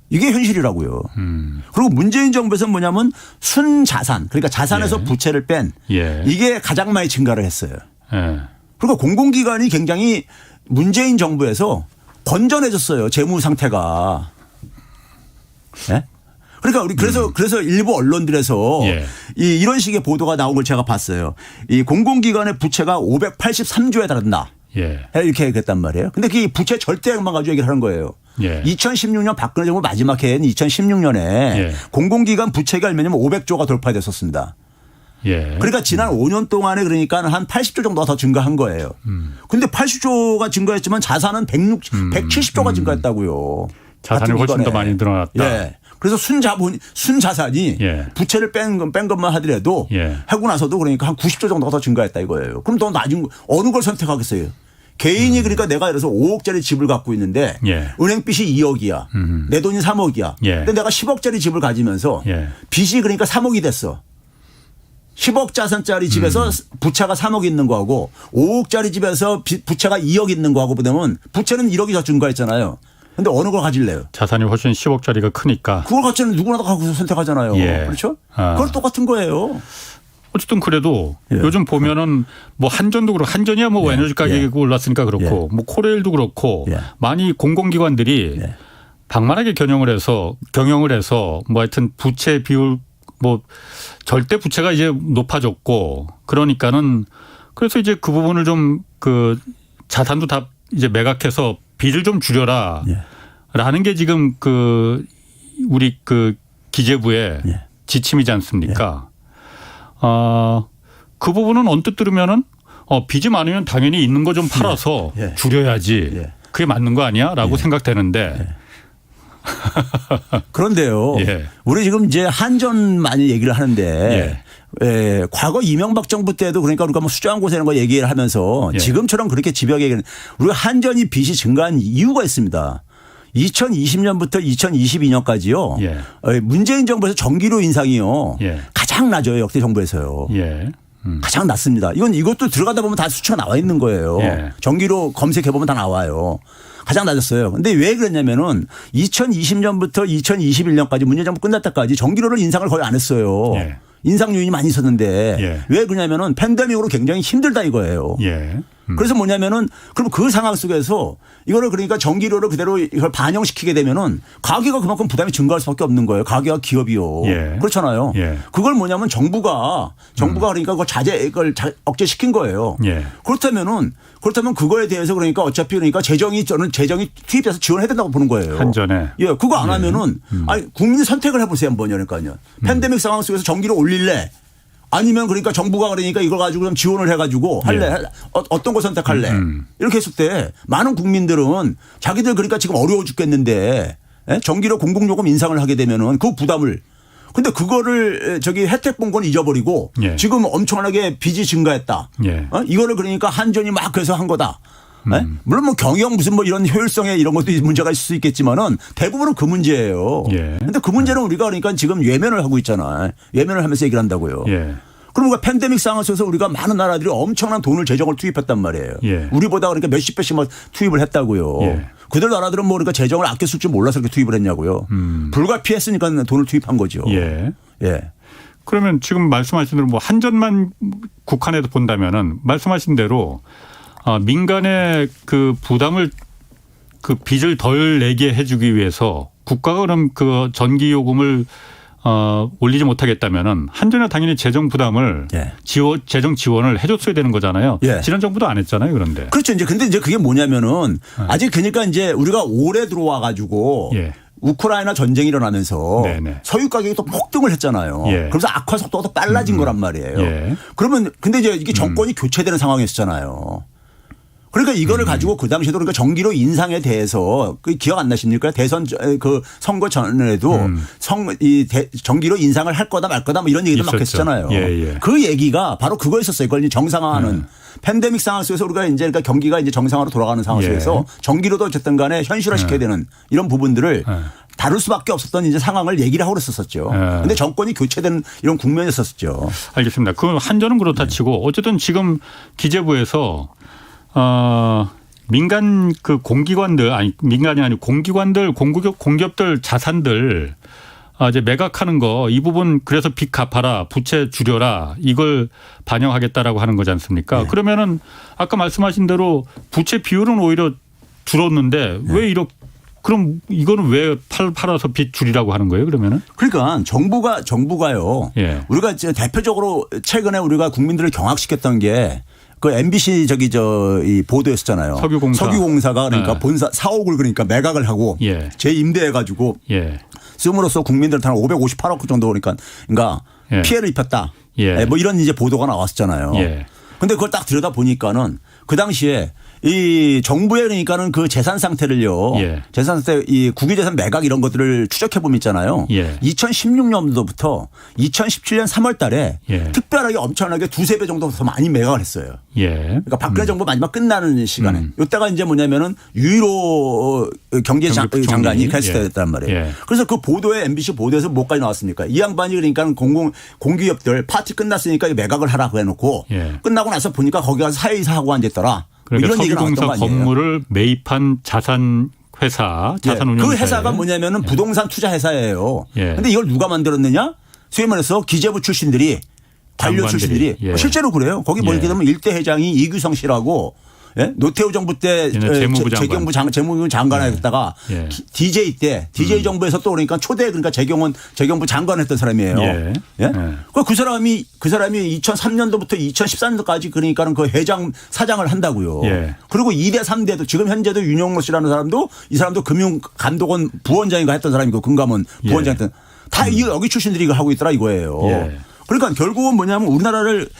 이게 현실이라고요. 그리고 문재인 정부에서 뭐냐면 순자산 그러니까 자산에서 부채를 뺀 이게 가장 많이 증가를 했어요. 그리고 공공기관이 굉장히 문재인 정부에서 건전해졌어요. 재무 상태가. 그러니까 우리 그래서 일부 언론들에서 이런 식의 보도가 나온 걸 제가 봤어요. 이 공공기관의 부채가 583조에 달한다. 이렇게 얘기했단 말이에요. 근데 그 부채 절대액만 가지고 얘기를 하는 거예요. 2016년 박근혜 정부 마지막 해인 2016년에 공공기관 부채가 얼마냐면 500조가 돌파됐었습니다. 그러니까 지난 5년 동안에 그러니까 한 80조 정도가 더 증가한 거예요. 근데 80조가 증가했지만 자산은 170조가 증가했다고요. 자산이 훨씬 더 많이 늘어났다. 그래서 순자산이 부채를 뺀 것만 하더라도 하고 나서도 그러니까 한 90조 정도가 더 증가했다 이거예요. 그럼 더 낮은 어느 걸 선택하겠어요? 개인이 그러니까 내가 예를 들어서 5억짜리 집을 갖고 있는데 은행빚이 2억이야. 내 돈이 3억이야. 근데 내가 10억짜리 집을 가지면서 빚이 그러니까 3억이 됐어. 10억 자산짜리 집에서 부채가 3억 있는 거하고 5억짜리 집에서 부채가 2억 있는 거하고 보면 부채는 1억이 더 증가했잖아요. 근데 어느 걸 가질래요? 자산이 훨씬 10억짜리가 크니까. 그걸 갖지는 누구나 다 갖고 선택하잖아요. 예. 그렇죠? 그건 똑같은 거예요. 어쨌든 그래도 예. 요즘 보면은 뭐 한전도 그렇고 한전이야 뭐 예. 에너지 가격이 예. 올랐으니까 그렇고 뭐 코레일도 그렇고 예. 많이 공공기관들이 예. 방만하게 경영을 해서 뭐 하여튼 부채 비율 뭐 절대 부채가 이제 높아졌고 그러니까는 그래서 이제 그 부분을 좀 그 자산도 다 이제 매각해서 빚을 좀 줄여라 예. 라는 게 지금 그 우리 그 기재부의 예. 지침이지 않습니까? 그 부분은 언뜻 들으면은 빚이 많으면 당연히 있는 거 좀 팔아서 예. 줄여야지. 예. 그게 맞는 거 아니야? 라고 생각되는데. 그런데요. 예. 우리 지금 이제 한전 많이 얘기를 하는데 과거 이명박 정부 때도 그러니까 우리가 뭐 수저항공사 이런 거 얘기를 하면서 예. 지금처럼 그렇게 집요하게 얘기하는 우리가 한전이 빚이 증가한 이유가 있습니다. 2020년부터 2022년까지요. 예. 문재인 정부에서 전기료 인상이요. 예. 가장 낮아요. 역대 정부에서요. 예. 가장 낮습니다. 이것도 들어가다 보면 다 수치가 나와 있는 거예요. 예. 전기료 검색해 보면 다 나와요. 가장 낮았어요. 근데 왜 그랬냐면은 2020년부터 2021년까지 문재인 정부 끝날 때까지 전기료를 인상을 거의 안 했어요. 예. 인상 요인이 많이 있었는데 예. 왜 그러냐면은 팬데믹으로 굉장히 힘들다 이거예요. 예. 그래서 뭐냐면은 그럼 그 상황 속에서 이거를 그러니까 전기료를 그대로 이걸 반영시키게 되면은 가계가 그만큼 부담이 증가할 수밖에 없는 거예요. 가계와 기업이요. 예. 그렇잖아요. 예. 그걸 뭐냐면 정부가 그러니까 그걸 억제시킨 거예요. 예. 그렇다면 그거에 대해서 그러니까 어차피 그러니까 재정이 투입돼서 지원해야 된다고 보는 거예요. 한전에. 예. 그거 안 하면은 아니 국민이 선택을 해보세요 한번 그러니까요. 팬데믹 상황 속에서 전기료 올릴래? 아니면 그러니까 정부가 그러니까 이걸 가지고 좀 지원을 해가지고 할래? 예. 어떤 거 선택할래? 이렇게 했을 때 많은 국민들은 자기들 그러니까 지금 어려워 죽겠는데 전기료 공공요금 인상을 하게 되면은 그 부담을 근데 그거를 혜택 본 건 잊어버리고 예. 지금 엄청나게 빚이 증가했다. 예. 이거를 그러니까 한전이 막 해서 한 거다. 물론 뭐 경영 무슨 뭐 이런 효율성에 이런 것도 문제가 있을 수 있겠지만은 대부분은 그 문제예요. 예. 근데 그 문제는 우리가 그러니까 지금 외면을 하고 있잖아요. 외면을 하면서 얘기를 한다고요. 예. 그럼 우리가 팬데믹 상황 속에서 우리가 많은 나라들이 엄청난 돈을 재정을 투입했단 말이에요. 예. 우리보다 그러니까 몇십 배씩 막 투입을 했다고요. 예. 그들 나라들은 뭐 그러니까 재정을 아껴 쓸 줄 몰라서 그렇게 투입을 했냐고요. 불가피했으니까 돈을 투입한 거죠. 예. 예. 그러면 지금 말씀하신 대로 뭐 한전만 국한해서 본다면은 말씀하신 대로 민간의 그 부담을 그 빚을 덜 내게 해주기 위해서 국가가 그럼 그 전기 요금을 올리지 못하겠다면은 한전은 당연히 재정 부담을 예. 재정 지원을 해줬어야 되는 거잖아요. 예. 지난 정부도 안 했잖아요. 그런데. 그렇죠. 근데 이제 그게 뭐냐면은 아직 그러니까 이제 우리가 올해 들어와 가지고 예. 우크라이나 전쟁이 일어나면서 네네. 석유 가격이 또 폭등을 했잖아요. 예. 그래서 악화 속도가 더 빨라진 거란 말이에요. 예. 그러면 근데 이제 이게 정권이 교체되는 상황이었잖아요. 그러니까 이거를 가지고 그 당시에도 그러니까 전기료 인상에 대해서 그 기억 안 나십니까? 대선 그 선거 전에도 전기료 인상을 할 거다 말 거다 뭐 이런 얘기도 막 있었죠. 했잖아요. 예. 그 얘기가 바로 그거였었어요. 그걸 이제 정상화하는 팬데믹 상황 속에서 우리가 이제 그러니까 경기가 이제 정상화로 돌아가는 상황 속에서 전기료도 어쨌든 간에 현실화시켜야 되는 이런 부분들을 다룰 수밖에 없었던 이제 상황을 얘기를 하고 그랬었죠. 그런데 정권이 교체되는 이런 국면이었었죠. 알겠습니다. 그 한전은 그렇다 치고 어쨌든 지금 기재부에서 민간 그 공기관들 민간이 아니고 공기관들 공기업들 자산들 이제 매각하는 거 이 부분 그래서 빚 갚아라 부채 줄여라 이걸 반영하겠다라고 하는 거지 않습니까? 네. 그러면은 아까 말씀하신 대로 부채 비율은 오히려 줄었는데 왜 이렇게 그럼 이거는 왜 팔아서 빚 줄이라고 하는 거예요? 그러면은? 그러니까 정부가요. 예. 우리가 이제 대표적으로 최근에 우리가 국민들을 경악시켰던 게 그 MBC 이 보도였었잖아요. 석유공사가 그러니까 네. 본사 사옥을 그러니까 매각을 하고 예. 재임대해 가지고 예. 쓰므로써 국민들한테 한 558억 정도 그러니까 예. 피해를 입혔다. 예. 뭐 이런 이제 보도가 나왔었잖아요. 예. 근데 그걸 딱 들여다 보니까는 그 당시에 이 정부의 그러니까는 그 재산 상태를요. 예. 재산 상태 이 국유재산 매각 이런 것들을 추적해 보면 있잖아요. 예. 2016년도부터 2017년 3월 달에 예. 특별하게 엄청나게 두세 배 정도 더 많이 매각을 했어요. 예. 그러니까 박근혜 정부 마지막 끝나는 시간에 이때가 이제 뭐냐면은 유일호 경제장관이 개시됐단 말이에요. 예. 그래서 그 보도에 MBC 보도에서 뭐까지 나왔습니까? 이 양반이 그러니까 공기업들 파티 끝났으니까 매각을 하라고 해놓고 예. 끝나고 나서 보니까 거기 가서 사회이사 하고 앉았더라. 뭐 그러니까 이런 얘기가 나왔던 거 석유공사 아니에요? 건물을 매입한 자산 회사 자산운용 그 회사가 뭐냐면은 부동산 투자 회사예요. 예. 근데 이걸 누가 만들었느냐? 소위 말해서 기재부 출신들이 관료 장관들이. 출신들이 예. 실제로 그래요. 거기 보니까 되면 일대 회장이 이규성 씨라고 예? 노태우 정부 때 재무부 장관. 재무부 장관 했다가 예. DJ 때 DJ 정부에서 또 그러니까 초대 그러니까 재경부 장관 했던 사람이에요. 예. 예? 그 사람이 2003년도부터 2014년도까지 그러니까는 그 회장 사장을 한다고요. 예. 그리고 2대 3대도 지금 현재도 윤용로 씨라는 사람도 이 사람도 금융감독원 부원장인가 했던 사람이고 금감원 부원장 했던 다 여기 출신들이 이걸 하고 있더라 이거예요. 예. 그러니까 결국은 뭐냐면 우리나라를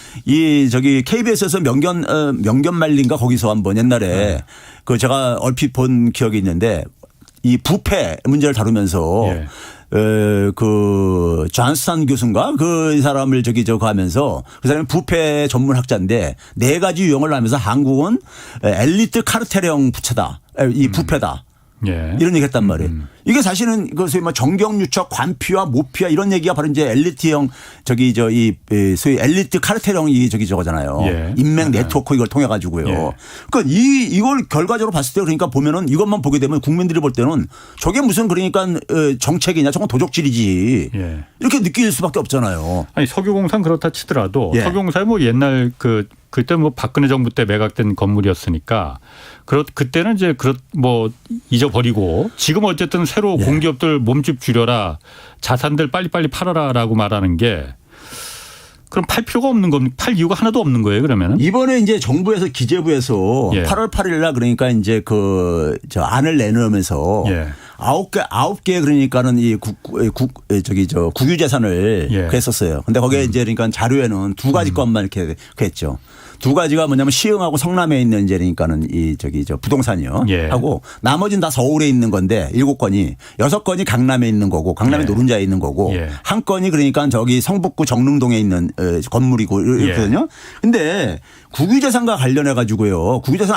KBS에서 명견 말린가 거기서 한번 옛날에 그 제가 얼핏 본 기억이 있는데 이 부패 문제를 다루면서 그 존스턴 교수인가 그 사람을 저거 하면서 그 사람이 부패 전문 학자인데 4가지 유형을 하면서 한국은 엘리트 카르텔형 부채다. 이 부패다. 예. 이런 얘기 했단 말이에요. 이게 사실은 그 소위 뭐 정경유착 관피와 모피와 이런 얘기가 바로 이제 엘리트형 이 소위 엘리트 카르텔형이 저거잖아요. 예. 인맥 네트워크 이걸 통해 가지고요. 예. 그러니까 이걸 결과적으로 봤을 때 그러니까 보면은 이것만 보게 되면 국민들이 볼 때는 저게 무슨 그러니까 정책이냐 저건 도적질이지. 예. 이렇게 느낄 수밖에 없잖아요. 아니 석유공사는 그렇다 치더라도 예. 석유공사는 뭐 옛날 그때 뭐 박근혜 정부 때 매각된 건물이었으니까 그때는 이제 뭐 잊어버리고 지금 어쨌든 새로 예. 공기업들 몸집 줄여라 자산들 빨리빨리 팔아라라고 말하는 게 그럼 팔 필요가 없는 겁니까? 팔 이유가 하나도 없는 거예요 그러면은? 이번에 이제 정부에서 기재부에서 예. 8월 8일 날 그러니까 이제 저 안을 내놓으면서 예. 9개 그러니까는 이 국유 재산을 예. 했었어요. 근데 거기에 이제 그러니까 자료에는 2가지 것만 이렇게 했죠. 2가지가 뭐냐면 시흥하고 성남에 있는 이제 그러니까는 부동산이요. 예. 하고 나머지는 다 서울에 있는 건데 7건이 6건이 강남에 있는 거고 강남에 예. 노른자에 있는 거고 예. 한 건이 그러니까 저기 성북구 정릉동에 있는 건물이고 이렇거든요. 근데 국유재산과 관련해 가지고요. 국유재산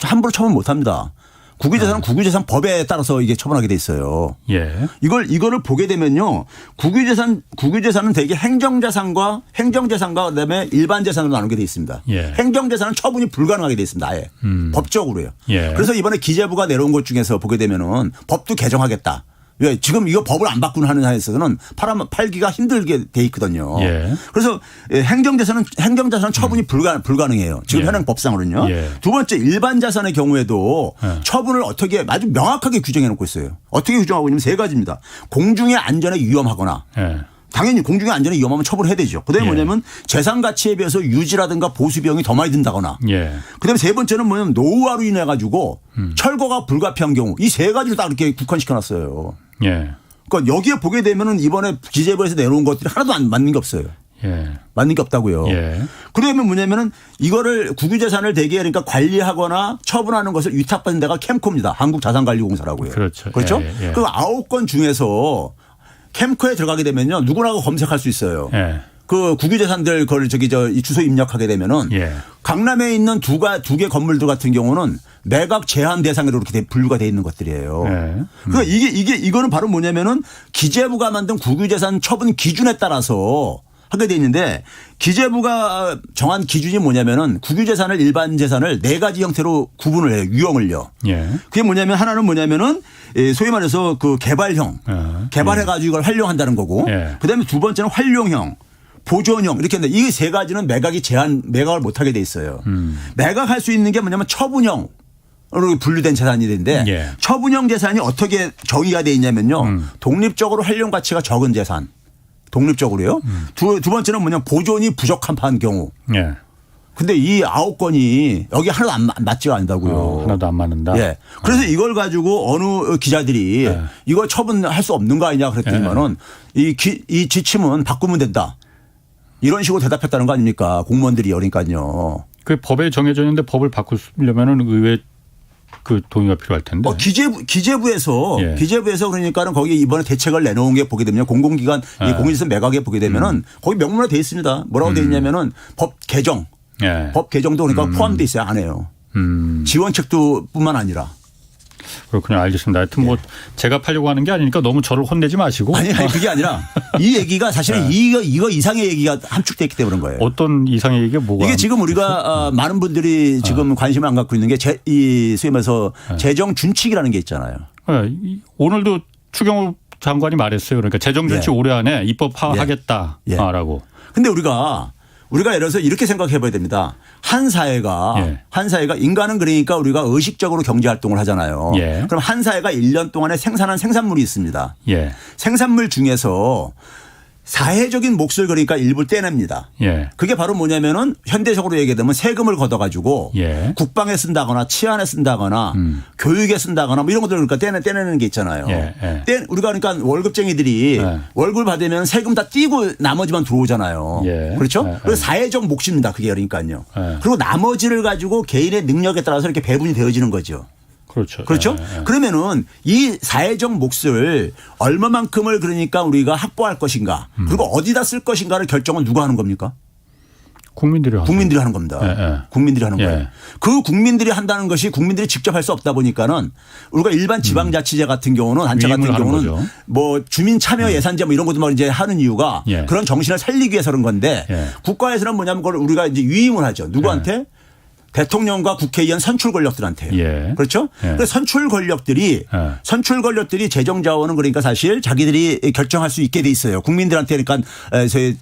함부로 처분 못 합니다. 국유재산은 국유재산 법에 따라서 이게 처분하게 돼 있어요. 예. 이거를 보게 되면요. 국유재산은 대개 행정재산과 그다음에 일반 재산으로 나누게 돼 있습니다. 예. 행정재산은 처분이 불가능하게 돼 있습니다. 아예. 법적으로요. 예. 그래서 이번에 기재부가 내놓은 것 중에서 보게 되면은 법도 개정하겠다. 왜 지금 이거 법을 안 바꾸는 하는 한에서는 팔기가 힘들게 돼 있거든요. 예. 그래서 행정재산은 처분이 불가능해요. 지금 예. 현행 법상으로는요. 예. 두 번째 일반 자산의 경우에도 처분을 어떻게 아주 명확하게 규정해 놓고 있어요. 어떻게 규정하고 있냐면 3가지입니다. 공중의 안전에 위험하거나 예. 당연히 공중의 안전에 위험하면 처벌해야 되죠. 그다음에 예. 뭐냐면 재산 가치에 비해서 유지라든가 보수 비용이 더 많이 든다거나. 예. 그다음에 3번째는 뭐냐면 노후화로 인해 가지고 철거가 불가피한 경우 이 3가지를 딱 이렇게 국한시켜 놨어요. 예. 그러니까 여기에 보게 되면은 이번에 기재부에서 내놓은 것들이 하나도 안 맞는 게 없어요. 예. 맞는 게 없다고요. 예. 그러면 뭐냐면은 이거를 국유재산을 대개 그러니까 관리하거나 처분하는 것을 위탁받는 데가 캠코입니다. 한국자산관리공사라고요. 그렇죠. 그렇죠? 예, 예. 그 9건 중에서 캠코에 들어가게 되면요. 누구나 검색할 수 있어요. 예. 그 국유재산들 그걸 이 주소 입력하게 되면은 예. 강남에 있는 두 개 건물들 같은 경우는 매각 제한 대상으로 이렇게 분류가 돼 있는 것들이에요. 예. 그러니까 이거는 바로 뭐냐면은 기재부가 만든 국유재산 처분 기준에 따라서 하게 돼 있는데 기재부가 정한 기준이 뭐냐면은 국유재산을 일반 재산을 4가지 형태로 구분을 해요. 유형을요. 예. 그게 뭐냐면 하나는 뭐냐면은 소위 말해서 그 개발형. 개발해 가지고 이걸 활용한다는 거고. 예. 그다음에 2번째는 활용형. 보존형 이렇게 했는데 이 3가지는 매각을 못 하게 돼 있어요. 매각할 수 있는 게 뭐냐면 처분형. 으로 분류된 재산이 되는데 예. 처분형 재산이 어떻게 정의가 돼 있냐면요. 독립적으로 활용 가치가 적은 재산. 독립적으로요. 두 번째는 뭐냐면 보존이 부적한 경우. 예. 근데 이 9건이 여기 하나도 안 맞지가 않다고요. 하나도 안 맞는다. 예. 그래서 이걸 가지고 어느 기자들이 예. 이거 처분할 수 없는 거 아니냐 그랬더니만은 이 지침은 바꾸면 된다. 이런 식으로 대답했다는 거 아닙니까? 공무원들이 그러니까요. 그 법에 정해져 있는데 법을 바꾸려면은 의회 그 동의가 필요할 텐데. 기재부에서 예. 그러니까는 거기 이번에 대책을 내놓은 게 보게 되면 공공기관 이 공인재산 매각에 보게 되면은 거기 명문화 돼 있습니다. 뭐라고 돼 있냐면은 법 개정. 예. 법 개정도 그러니까 포함돼 있어요. 안 해요. 지원책도 뿐만 아니라. 그렇군요. 알겠습니다. 하여튼 뭐 제가 팔려고 하는 게 아니니까 너무 저를 혼내지 마시고. 아니 그게 아니라 이 얘기가 사실은 이거 이상의 얘기가 함축돼 있기 때문에 그런 거예요. 어떤 이상의 얘기가 뭐가? 이게 지금 우리가 많은 분들이 지금 관심을 안 갖고 있는 게 이 소위 말해서 재정 준칙이라는 게 있잖아요. 오늘도 추경호 장관이 말했어요. 그러니까 재정 준칙 올해 안에 입법화하겠다라고. 근데 우리가 예를 들어서 이렇게 생각해 봐야 됩니다. 한 사회가 인간은 그러니까 우리가 의식적으로 경제 활동을 하잖아요. 그럼 한 사회가 1년 동안에 생산한 생산물이 있습니다. 생산물 중에서 사회적인 몫을 그러니까 일부 떼냅니다. 그게 바로 뭐냐면은 현대적으로 얘기하면 세금을 걷어가지고 국방에 쓴다거나 치안에 쓴다거나 교육에 쓴다거나 뭐 이런 것들 그러니까 떼내는 게 있잖아요. 우리가 그러니까 월급쟁이들이 월급을 받으면 세금 다 떼고 나머지만 들어오잖아요. 그렇죠? 그래서 사회적 몫입니다. 그게 그러니까요. 그리고 나머지를 가지고 개인의 능력에 따라서 이렇게 배분이 되어지는 거죠. 그렇죠. 그러면은 이 사회적 몫을 얼마만큼을 그러니까 우리가 확보할 것인가 그리고 어디다 쓸 것인가를 결정은 누가 하는 겁니까? 국민들이 하는 겁니다. 국민들이 하는 거예요. 그 국민들이 한다는 것이 국민들이 직접 할 수 없다 보니까는 우리가 일반 지방자치제 같은 경우는 단체 같은 경우는 뭐 주민 참여 예산제 뭐 이런 것도 막 이제 하는 이유가 그런 정신을 살리기 위해서 그런 건데 국가에서는 뭐냐면 그걸 우리가 이제 위임을 하죠. 누구한테? 대통령과 국회의원 선출 권력들한테요. 그렇죠? 그래서 선출 권력들이 재정 자원은 그러니까 사실 자기들이 결정할 수 있게 돼 있어요. 국민들한테 그러니까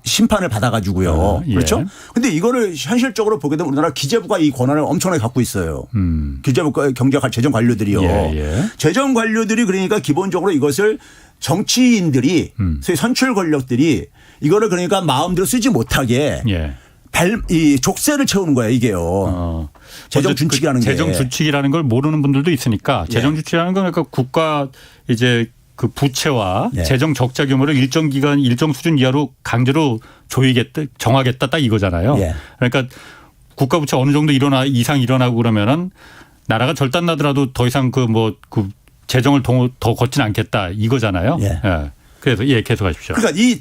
심판을 받아 가지고요. 그렇죠? 근데 이거를 현실적으로 보게 되면 우리나라 기재부가 이 권한을 엄청나게 갖고 있어요. 기재부가 재정 관료들이요. 재정 관료들이 그러니까 기본적으로 이것을 정치인들이 소위 선출 권력들이 이거를 그러니까 마음대로 쓰지 못하게 이 족쇄를 채우는 거예요, 이게요. 재정 준칙이라는 게. 재정 준칙이라는 걸 모르는 분들도 있으니까 재정 준칙이라는 건 그러니까 국가 이제 그 부채와 재정 적자 규모를 일정 기간 일정 수준 이하로 강제로 정하겠다 딱 이거잖아요. 그러니까 국가 부채 어느 정도 이상 일어나고 그러면은 나라가 절단 나더라도 더 이상 그 재정을 더 걷진 않겠다 이거잖아요. 그래서 계속하십시오. 그러니까 이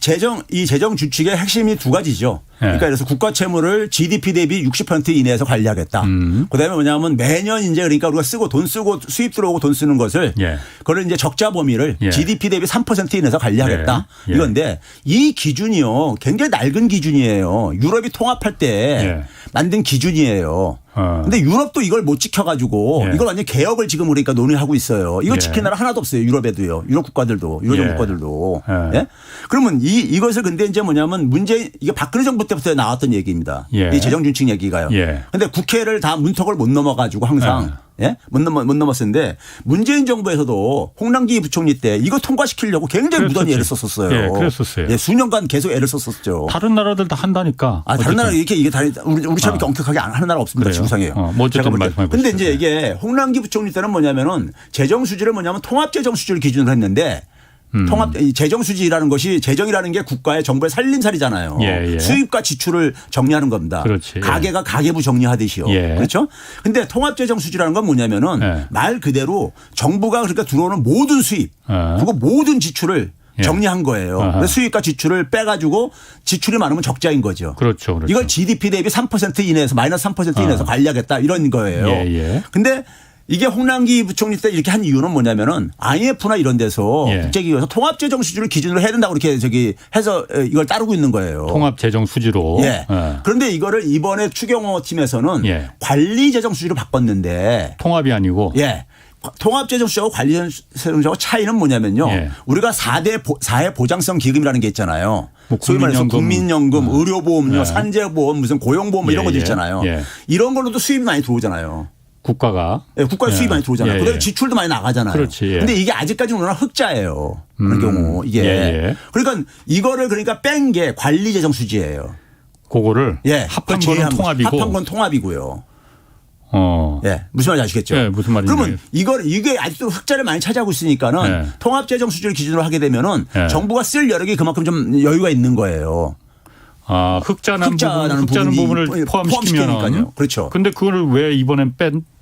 재정 준칙의 핵심이 두 가지죠. 그러니까 그래서 국가 채무를 GDP 대비 60% 이내에서 관리하겠다. 그다음에 뭐냐면 매년 이제 그러니까 우리가 돈 쓰고 수입 들어오고 돈 쓰는 것을 그걸 이제 적자 범위를 GDP 대비 3% 이내에서 관리하겠다. 이건데 이 기준이요. 굉장히 낡은 기준이에요. 유럽이 통합할 때 만든 기준이에요. 근데 유럽도 이걸 못 지켜가지고 이걸 완전 개혁을 지금 그러니까 논의하고 있어요. 이거 지킨 나라 하나도 없어요. 유럽에도요. 유럽 국가들도. 유로존 국가들도. 그러면 이것을 근데 이제 뭐냐면 이게 박근혜 정부 때부터 나왔던 얘기입니다. 이 재정준칙 얘기가요. 근데 국회를 다 문턱을 못 넘어가지고 항상 못 넘었었는데 문재인 정부에서도 홍남기 부총리 때 이거 통과시키려고 굉장히 무던히 애를 썼었어요. 그랬었어요. 수년간 계속 애를 썼었죠. 다른 나라들 다 한다니까. 다른 나라 이게 우리처럼 이렇게 엄격하게 엄격하게 하는 나라 없습니다. 지구상에요. 뭐 어쨌든 말씀해 보시죠. 근데 이제 이게 홍남기 부총리 때는 뭐냐면은 재정 수지를 통합 재정 수지를 기준으로 했는데 재정 수지라는 것이 재정이라는 게 국가의 정부의 살림살이잖아요. 수입과 지출을 정리하는 겁니다. 가계가 가계부 정리하듯이요. 그렇죠? 근데 통합 재정 수지라는 건 뭐냐면은 말 그대로 정부가 그러니까 들어오는 모든 수입 그리고 모든 지출을 정리한 거예요. 그래서 수입과 지출을 빼가지고 지출이 많으면 적자인 거죠. 그렇죠. 이걸 GDP 대비 3% 이내에서 마이너스 3% 이내에서 관리하겠다 이런 거예요. 근데 이게 홍남기 부총리 때 이렇게 한 이유는 뭐냐면은 IMF나 이런 데서 국제기구에서 통합재정 수지를 기준으로 해야 된다고 이렇게 해서 이걸 따르고 있는 거예요. 통합재정 수지로. 그런데 이거를 이번에 추경호 팀에서는 관리재정 수지로 바꿨는데. 통합이 아니고. 통합재정수지하고 관리재정수지하고 차이는 뭐냐면요. 우리가 4회 보장성 기금이라는 게 있잖아요. 소위 말해서 국민연금, 의료보험료, 산재보험, 무슨 고용보험 이런 것들 있잖아요. 이런 걸로도 수입이 많이 들어오잖아요. 국가가. 국가 수입이 많이 들어오잖아요. 그다음에 지출도 많이 나가잖아요. 그런데 이게 아직까지는 우리나라 흑자예요. 그런 경우 이게. 그러니까 이거를 그러니까 뺀 게 관리재정수지예요. 그거를 합한 건 통합이고. 합한 건 통합이고요. 무슨 말인지 아시겠죠? 무슨 말인지. 그러면 이게 아직도 흑자를 많이 차지하고 있으니까는 통합재정 수지를 기준으로 하게 되면은 정부가 쓸 여력이 그만큼 좀 여유가 있는 거예요. 흑자는 부분을 포함시키면요. 그렇죠. 근데 그걸 왜 이번엔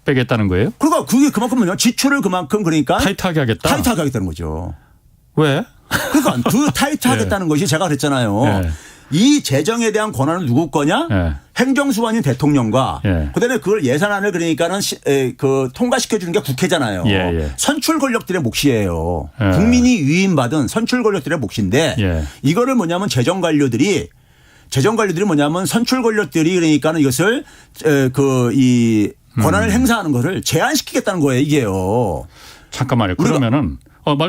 빼겠다는 거예요? 그러니까 그게 그만큼은요. 지출을 그만큼 그러니까 타이트하게 하겠다. 타이트하게 하겠다는 거죠. 왜? 그러니까 그 타이트하겠다는 것이 제가 그랬잖아요. 이 재정에 대한 권한은 누구 거냐? 예. 행정수반인 대통령과 예. 그다음에 그걸 예산안을 그러니까는 그 통과시켜 주는 게 국회잖아요. 예, 예. 선출 권력들의 몫이에요. 예. 국민이 위임받은 선출 권력들의 몫인데 예. 이거를 뭐냐면 재정 관료들이 뭐냐면 선출 권력들이 그러니까는 이것을 이 권한을 행사하는 것을 제한시키겠다는 거예요, 이게요. 잠깐만요. 그러면은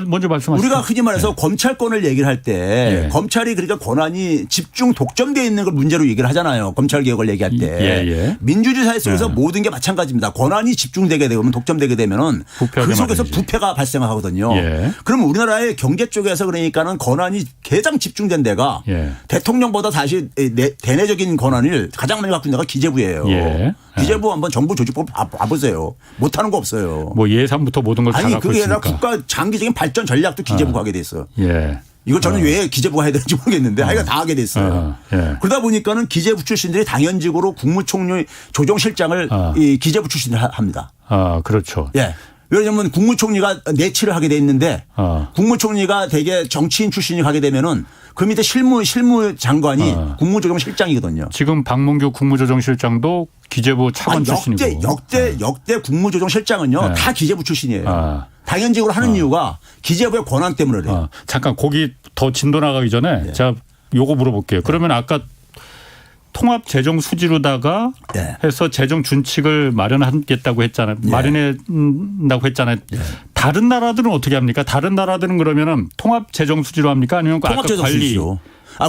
먼저 말씀하시죠. 우리가 흔히 말해서 검찰권을 얘기를 할 때 검찰이 그러니까 권한이 집중 독점되어 있는 걸 문제로 얘기를 하잖아요. 검찰 개혁을 얘기할 때. 민주주의 사회 속에서 모든 게 마찬가지입니다. 권한이 집중되게 되면 독점되게 되면은 그 속에서 부패가 발생하거든요. 그럼 우리나라의 경제 쪽에서 그러니까는 권한이 가장 집중된 데가 대통령보다 다시 대내적인 권한을 가장 많이 갖고 있는 데가 기재부예요. 기재부 한번 정부 조직법 봐보세요. 못하는 거 없어요. 뭐 예산부터 모든 걸 다 갖고 그게 아니라 있으니까. 국가 장기적인 발전 전략도 기재부가 하게 돼 있어요. 이걸 저는 왜 기재부가 해야 되는지 모르겠는데 하여간 다 하게 됐어요. 그러다 보니까는 기재부 출신들이 당연직으로 국무총리 조정실장을 이 기재부 출신들 합니다. 그렇죠. 왜냐하면 국무총리가 내치를 하게 돼 있는데 국무총리가 대개 정치인 출신이 가게 되면은 그 밑에 실무장관이 국무조정실장이거든요. 지금 박문규 국무조정실장도 기재부 차관 출신이고. 역대 국무조정실장은요 다 기재부 출신이에요. 당연직으로 하는 이유가 기재부의 권한 때문에 그래요. 잠깐 거기 더 진도 나가기 전에 제가 요거 물어볼게요. 그러면 아까 통합 재정 수지로다가 해서 재정 준칙을 마련하겠다고 했잖아요. 마련한다고 했잖아요. 다른 나라들은 어떻게 합니까? 다른 나라들은 그러면은 통합 재정 수지로 합니까? 아니면 통합 재정 수지로.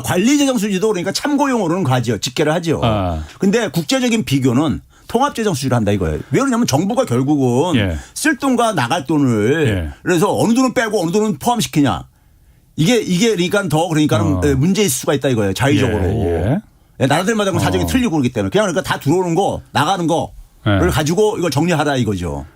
관리 재정 수지도 그러니까 참고용으로는 가지요. 집계를 하죠. 근데 국제적인 비교는 통합 재정 수지를 한다 이거예요. 왜 그러냐면 정부가 결국은 쓸 돈과 나갈 돈을 그래서 어느 돈은 빼고 어느 돈은 포함시키냐. 이게 그러니까 더 그러니까는 문제일 수가 있다 이거예요. 자의적으로. 나라들마다 사정이 틀리고 그러기 때문에 그냥 그러니까 다 들어오는 거 나가는 거를 가지고 이걸 정리하라 이거죠.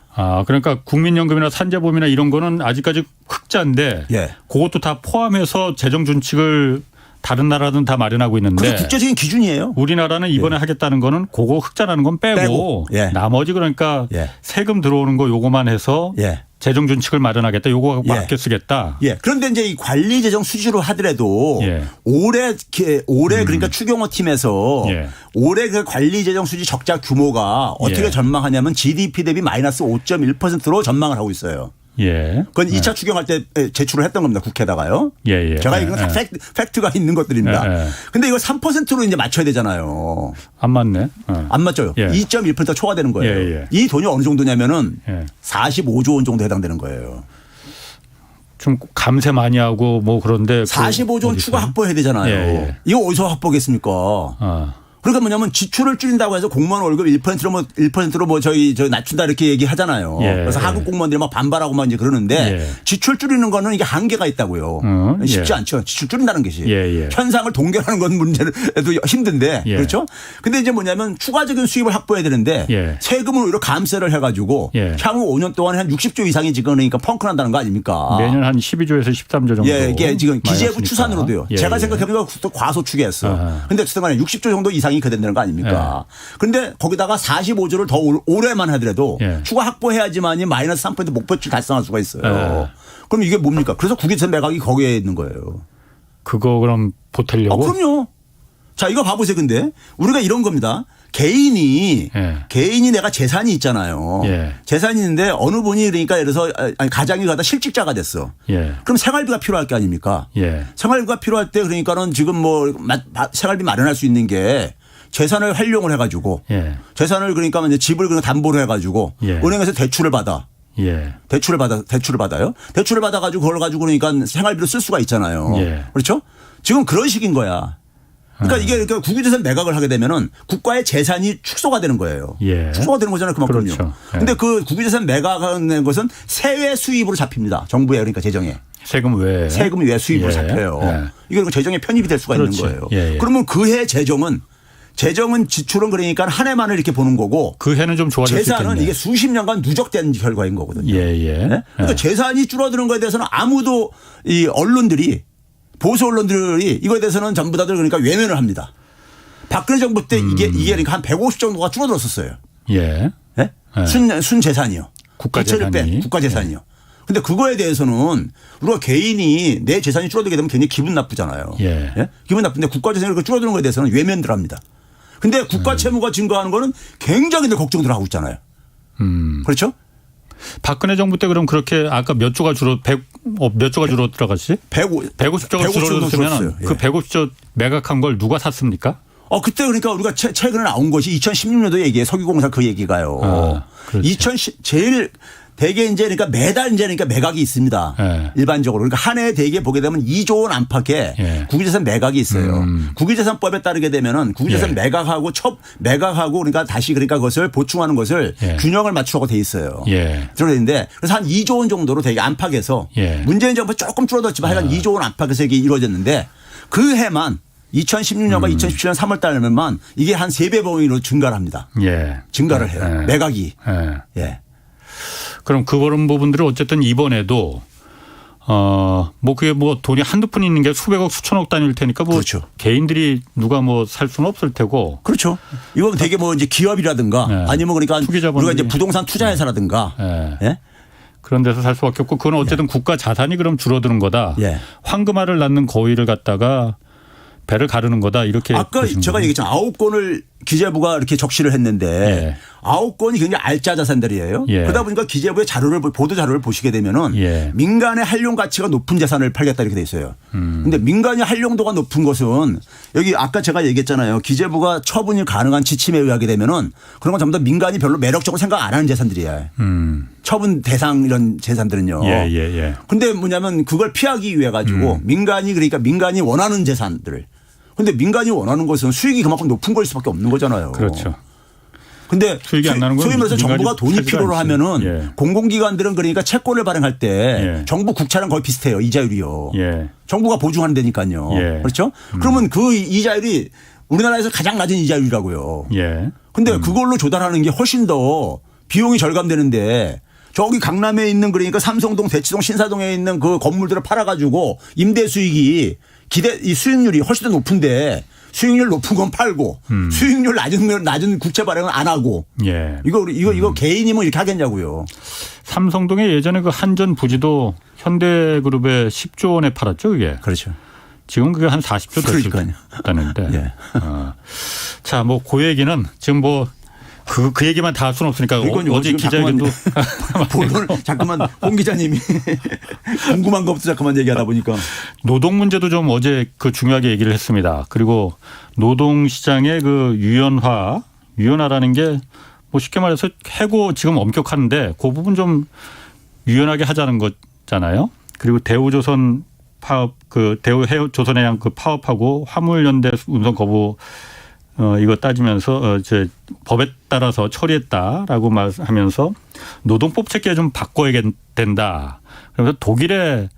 그러니까 국민연금이나 산재보험이나 이런 거는 아직까지 흑자인데 그것도 다 포함해서 재정 준칙을 다른 나라는 다 마련하고 있는데 그게 국제적인 기준이에요. 우리나라는 이번에 하겠다는 거는 그거 흑자라는 건 빼고 나머지 그러니까 세금 들어오는 거 요거만 해서 재정 준칙을 마련하겠다. 요거 맞게 쓰겠다. 그런데 이제 이 관리 재정 수지로 하더라도 올해 그러니까 추경호 팀에서 올해 그 관리 재정 수지 적자 규모가 어떻게 전망하냐면 GDP 대비 마이너스 5.1%로 전망을 하고 있어요. 그건 2차 추경할 때 제출을 했던 겁니다. 국회에다가요. 제가 이건 다 팩트가 있는 것들입니다. 근데 이거 3%로 이제 맞춰야 되잖아요. 안 맞네. 안 맞죠. 2.1% 초과되는 거예요. 이 돈이 어느 정도냐면은 45조 원 정도 해당되는 거예요. 좀 감세 많이 하고 뭐 그런데 45조 원 추가 확보해야 되잖아요. 이거 어디서 확보겠습니까? 그러니까 뭐냐면 지출을 줄인다고 해서 공무원 월급 1%로 뭐 저 낮춘다 이렇게 얘기하잖아요. 그래서 하급 공무원들이 막 반발하고 막 이제 그러는데 지출 줄이는 거는 이게 한계가 있다고요. 쉽지 않죠. 지출 줄인다는 것이. 현상을 동결하는 건 문제도 힘든데 그렇죠. 근데 이제 뭐냐면 추가적인 수입을 확보해야 되는데 세금을 오히려 감세를 해가지고 향후 5년 동안 한 60조 이상이 지금 그러니까 펑크 난다는 거 아닙니까? 매년 한 12조에서 13조 정도. 이게 지금 기재부 추산으로도요. 제가 생각해보니까 또 과소추계했어. 근데 어쨌든 간에 60조 정도 이상이 그 된다는 거 아닙니까? 그런데 거기다가 45조를 더 올해만 하더라도 추가 확보해야지만이 마이너스 3% 목표치를 달성할 수가 있어요. 그럼 이게 뭡니까? 그래서 국유재산 매각이 거기에 있는 거예요. 그거 그럼 보태려고? 그럼요. 자, 이거 봐보세요. 근데 우리가 이런 겁니다. 개인이 내가 재산이 있잖아요. 재산이 있는데 어느 분이 그러니까 예를 들어서 가장이 가다 실직자가 됐어. 그럼 생활비가 필요할 게 아닙니까? 생활비가 필요할 때 그러니까는 지금 뭐 생활비 마련할 수 있는 게 재산을 활용을 해가지고 재산을 그러니까 이제 집을 그냥 담보로 해가지고 은행에서 대출을 받아. 대출을 받아요. 대출을 받아가지고 그걸 가지고 그러니까 생활비로 쓸 수가 있잖아요. 그렇죠? 지금 그런 식인 거야. 그러니까 이게 그러니까 국유재산 매각을 하게 되면은 국가의 재산이 축소가 되는 거예요. 축소가 되는 거잖아요. 그만큼요. 그런데 그 국유재산 매각하는 것은 세외 수입으로 잡힙니다. 정부에 그러니까 재정에. 세금 외 수입으로 잡혀요. 이게 재정에 편입이 될 수가 있는 거예요. 그러면 그해 재정은 지출은 그러니까 한 해만을 이렇게 보는 거고 그 해는 좀 좋아질 수 있겠네. 재산은 이게 수십 년간 누적된 결과인 거거든요. 그러니까 재산이 줄어드는 거에 대해서는 아무도 이 언론들이 보수 언론들이 이거에 대해서는 전부 다들 그러니까 외면을 합니다. 박근혜 정부 때 이게 그러니까 한 150 정도가 줄어들었었어요. 순 재산이요. 국가 재산이. 국가 재산이요. 근데 그거에 대해서는 우리가 개인이 내 재산이 줄어들게 되면 굉장히 기분 나쁘잖아요. 예. 예? 기분 나쁜데 국가 재산이 그렇게 줄어드는 거에 대해서는 외면들 합니다. 근데 국가 채무가 증가하는 거는 굉장히들 걱정들 하고 있잖아요. 그렇죠? 박근혜 정부 때 그럼 그렇게 아까 몇 조가 몇 조가 줄어들어갔지? 150조가 줄어들었으면 예. 그 150조 매각한 걸 누가 샀습니까? 그때 그러니까 우리가 최근에 나온 것이 2016년도 얘기에 석유공사 그 얘기가요. 제일 대개 이제 그러니까 매달 이제 그러니까 매각이 있습니다. 예. 일반적으로. 그러니까 한 해에 대개 보게 되면 2조 원 안팎의 예. 국유재산 매각이 있어요. 국유재산법에 따르게 되면은 국유재산 예. 매각하고 매각하고 그러니까 다시 그러니까 그것을 보충하는 것을 예. 균형을 맞추라고 돼 있어요. 예. 들어있는데 그래서 한 2조 원 정도로 되게 안팎에서 예. 문재인 정부 조금 줄어들었지만 하여간 2조 원 안팎에서 이게 이루어졌는데 그 해만 2016년과 2017년 3월 달에만 이게 한 3배 범위로 증가를 합니다. 예. 증가를 해요. 예. 매각이. 예. 예. 그럼 그런 부분들을 어쨌든 이번에도 뭐 그게 뭐 돈이 한두 푼 있는 게 수백억 수천억 단위일 테니까 뭐 그렇죠. 개인들이 누가 뭐 살 수는 없을 테고. 그렇죠. 이건 되게 뭐 이제 기업이라든가 예. 아니면 그러니까 투기자본들이. 우리가 이제 부동산 투자회사라든가 예. 예? 그런 데서 살 수밖에 없고 그건 어쨌든 국가 자산이 그럼 줄어드는 거다. 예. 황금알을 낳는 거위를 갖다가 배를 가르는 거다 이렇게. 아까 제가 얘기했잖아요. 9건을 기재부가 이렇게 적시를 했는데 예. 9건이 굉장히 알짜 자산들이에요. 예. 그러다 보니까 기재부의 보도 자료를 보시게 되면은 예. 민간의 활용 가치가 높은 재산을 팔겠다 이렇게 돼 있어요. 그런데 민간의 활용도가 높은 것은 여기 아까 제가 얘기했잖아요. 기재부가 처분이 가능한 지침에 의하게 되면은 그런 건 전부 다 민간이 별로 매력적으로 생각 안 하는 재산들이에요. 처분 대상 이런 재산들은요. 예. 근데 뭐냐면 그걸 피하기 위해 가지고 민간이 원하는 재산들. 근데 민간이 원하는 것은 수익이 그만큼 높은 걸 수밖에 없는 거잖아요. 그렇죠. 근데 수익이 안 나는 건 소위 말해서 정부가 돈이 사지가 필요로 않지. 하면은 예. 공공기관들은 그러니까 채권을 발행할 때 예. 정부 국채랑 거의 비슷해요. 이자율이요. 예. 정부가 보증하는 데니까요. 예. 그렇죠? 그러면 그 이자율이 우리나라에서 가장 낮은 이자율이라고요. 예. 근데 그걸로 조달하는 게 훨씬 더 비용이 절감되는데 저기 강남에 있는 그러니까 삼성동, 대치동, 신사동에 있는 그 건물들을 팔아가지고 임대 수익이 이 수익률이 훨씬 더 높은데 수익률 높은 건 팔고 수익률 낮은 국채 발행은 안 하고 예. 이거 개인이면 이렇게 하겠냐고요. 삼성동에 예전에 그 한전 부지도 현대그룹에 10조 원에 팔았죠, 그게. 그렇죠. 지금 그게 한 40조 됐다는데. 예. 자, 뭐 그 얘기는 지금 뭐 그 얘기만 다 할 수는 없으니까 어제 기자회견도 본론 잠깐만 홍 기자님이 궁금한 것부터 잠깐만 얘기하다 보니까 노동 문제도 좀 어제 그 중요하게 얘기를 했습니다. 그리고 노동 시장의 그 유연화라는 게 뭐 쉽게 말해서 해고 지금 엄격한데 그 부분 좀 유연하게 하자는 거잖아요. 그리고 대우조선 파업 대우조선해양 그 파업하고 화물연대 운송 거부 이거 따지면서 이제 법에 따라서 처리했다라고 말하면서 노동법 체계 좀 바꿔야 된다. 그래서 독일의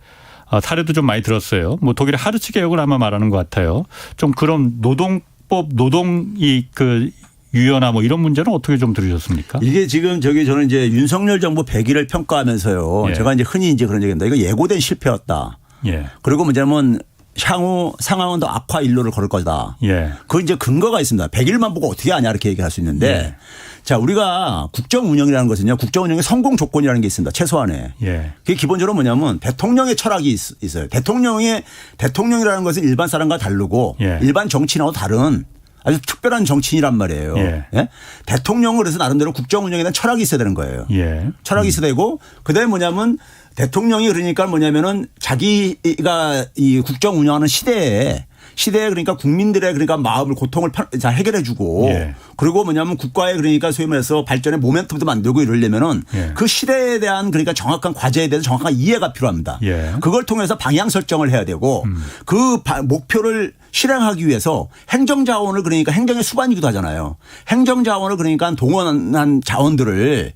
사례도 좀 많이 들었어요. 뭐 독일의 하르츠 개혁을 아마 말하는 것 같아요. 좀 그런 노동이 그 유연화 뭐 이런 문제는 어떻게 좀 들으셨습니까? 이게 지금 저는 이제 윤석열 정부 100일을 평가하면서요. 예. 제가 이제 흔히 이제 그런 얘기합니다. 이거 예고된 실패였다. 예. 그리고 뭐냐면 향후 상황은 더 악화 일로를 걸을 거다. 예. 그 이제 근거가 있습니다. 100일만 보고 어떻게 하냐 이렇게 얘기할 수 있는데 예. 자, 우리가 국정 운영이라는 것은요. 국정 운영의 성공 조건이라는 게 있습니다. 최소한에. 예. 그게 기본적으로 뭐냐면 대통령의 철학이 있어요. 대통령이라는 것은 일반 사람과 다르고 예. 일반 정치인하고 다른 아주 특별한 정치인이란 말이에요. 예. 예? 대통령은 그래서 나름대로 국정 운영에 대한 철학이 있어야 되는 거예요. 예. 철학이 있어야 되고 그다음에 뭐냐면 대통령이 그러니까 뭐냐면은 자기가 이 국정 운영하는 시대에 그러니까 국민들의 그러니까 마음을 고통을 잘 해결해 주고 예. 그리고 뭐냐면 국가의 그러니까 소위 말해서 발전의 모멘텀도 만들고 이러려면은 예. 그 시대에 대한 그러니까 정확한 과제에 대해서 정확한 이해가 필요합니다. 예. 그걸 통해서 방향 설정을 해야 되고 그 목표를 실행하기 위해서 행정자원을 그러니까 행정의 수반이기도 하잖아요. 행정자원을 그러니까 동원한 자원들을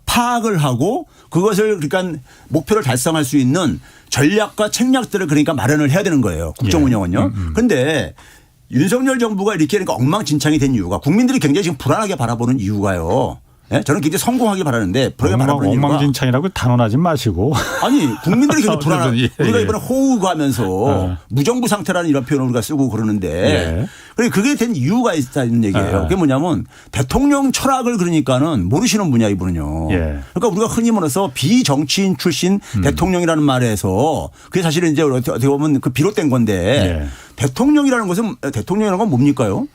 파악을 하고 그것을 그러니까 목표를 달성할 수 있는 전략과 책략들을 그러니까 마련을 해야 되는 거예요. 국정 운영은요. 그런데 윤석열 정부가 이렇게 그러니까 엉망진창이 된 이유가 국민들이 굉장히 지금 불안하게 바라보는 이유가요. 예? 저는 굉장히 성공하길 바라는데 엉망진창이라고 단언하지 마시고. 아니 국민들이 굉장히 불안한. 예, 우리가 예. 이번에 호우하면서 무정부 상태라는 이런 표현을 우리가 쓰고 그러는데 예. 그게 된 이유가 있다는 얘기예요. 그게 뭐냐면 대통령 철학을 그러니까는 모르시는 분이야 이분은요. 예. 그러니까 우리가 흔히 말해서 비정치인 출신 대통령이라는 말에서 그게 사실은 이제 어떻게 보면 그 비롯된 건데 예. 대통령이라는 건 뭡니까요?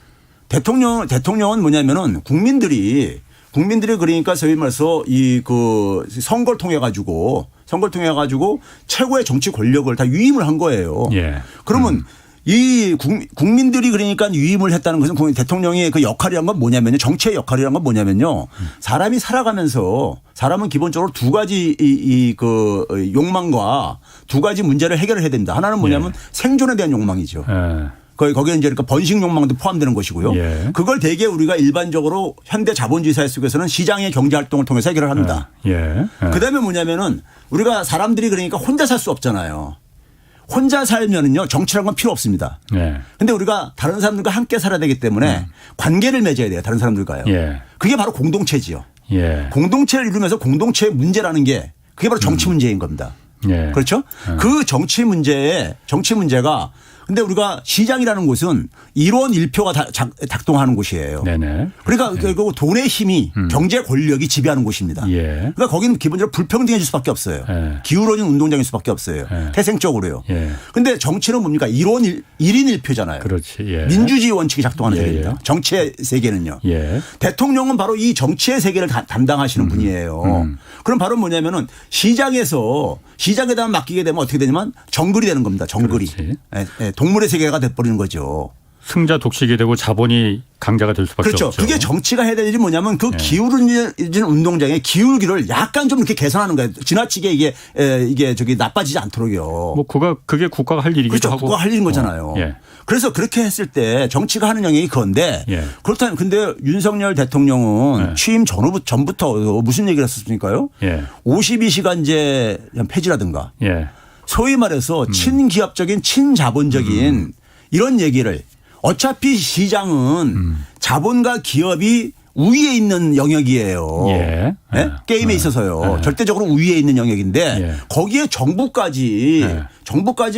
대통령은 뭐냐면은 국민들이 그러니까 소위 말해서 선거를 통해 가지고 최고의 정치 권력을 다 위임을 한 거예요. 예. 그러면 이 국민들이 그러니까 위임을 했다는 것은 대통령의 그 역할이란 건 뭐냐면요. 정치의 역할이란 건 뭐냐면요. 사람이 살아가면서 사람은 기본적으로 두 가지 그 욕망과 두 가지 문제를 해결을 해야 됩니다. 하나는 뭐냐면 생존에 대한 욕망이죠. 거기에 이제 그러니까 번식 욕망도 포함되는 것이고요. 예. 그걸 대개 우리가 일반적으로 현대 자본주의 사회 속에서는 시장의 경제 활동을 통해서 해결을 합니다. 그다음에 뭐냐면은 우리가 사람들이 그러니까 혼자 살 수 없잖아요. 혼자 살면은요 정치라는 건 필요 없습니다. 그런데 우리가 다른 사람들과 함께 살아야 되기 때문에 관계를 맺어야 돼요. 다른 사람들과요. 그게 바로 공동체지요. 공동체를 이루면서 공동체의 문제라는 게 그게 바로 정치 문제인 겁니다. 그렇죠? 그 정치 문제가 근데 우리가 시장이라는 곳은 1원 1표가 작동하는 곳이에요. 네네. 그러니까 결국 돈의 힘이 경제 권력이 지배하는 곳입니다. 그러니까 거기는 기본적으로 불평등해질 수밖에 없어요. 기울어진 운동장일 수밖에 없어요. 태생적으로요. 그런데 정치는 뭡니까? 1인 1표잖아요. 그렇지. 민주주의 원칙이 작동하는 세계입니다. 정치의 세계는요. 대통령은 바로 이 정치의 세계를 담당하시는 분이에요. 그럼 바로 뭐냐면은 시장에다 맡기게 되면 어떻게 되냐면 정글이 되는 겁니다. 정글이. 동물의 세계가 돼버리는 거죠. 승자 독식이 되고 자본이 강자가 될 수밖에 그렇죠. 없죠. 그게 정치가 해야 될 일이 뭐냐면 그 기울어진 운동장의 기울기를 약간 좀 이렇게 개선하는 거예요. 지나치게 이게 나빠지지 않도록요. 뭐 그게 국가가 할 일이기도 그렇죠. 하고. 국가가 할 일인 거잖아요. 그래서 그렇게 했을 때 정치가 하는 영역이 그건데 그렇다면 근데 윤석열 대통령은 취임 전부터 무슨 얘기를 했었습니까요? 52시간제 폐지라든가 소위 말해서 친기업적인 친자본적인 이런 얘기를 어차피 시장은 자본과 기업이 우위에 있는 영역이에요. 게임에 있어서요. 절대적으로 우위에 있는 영역인데 거기에 정부까지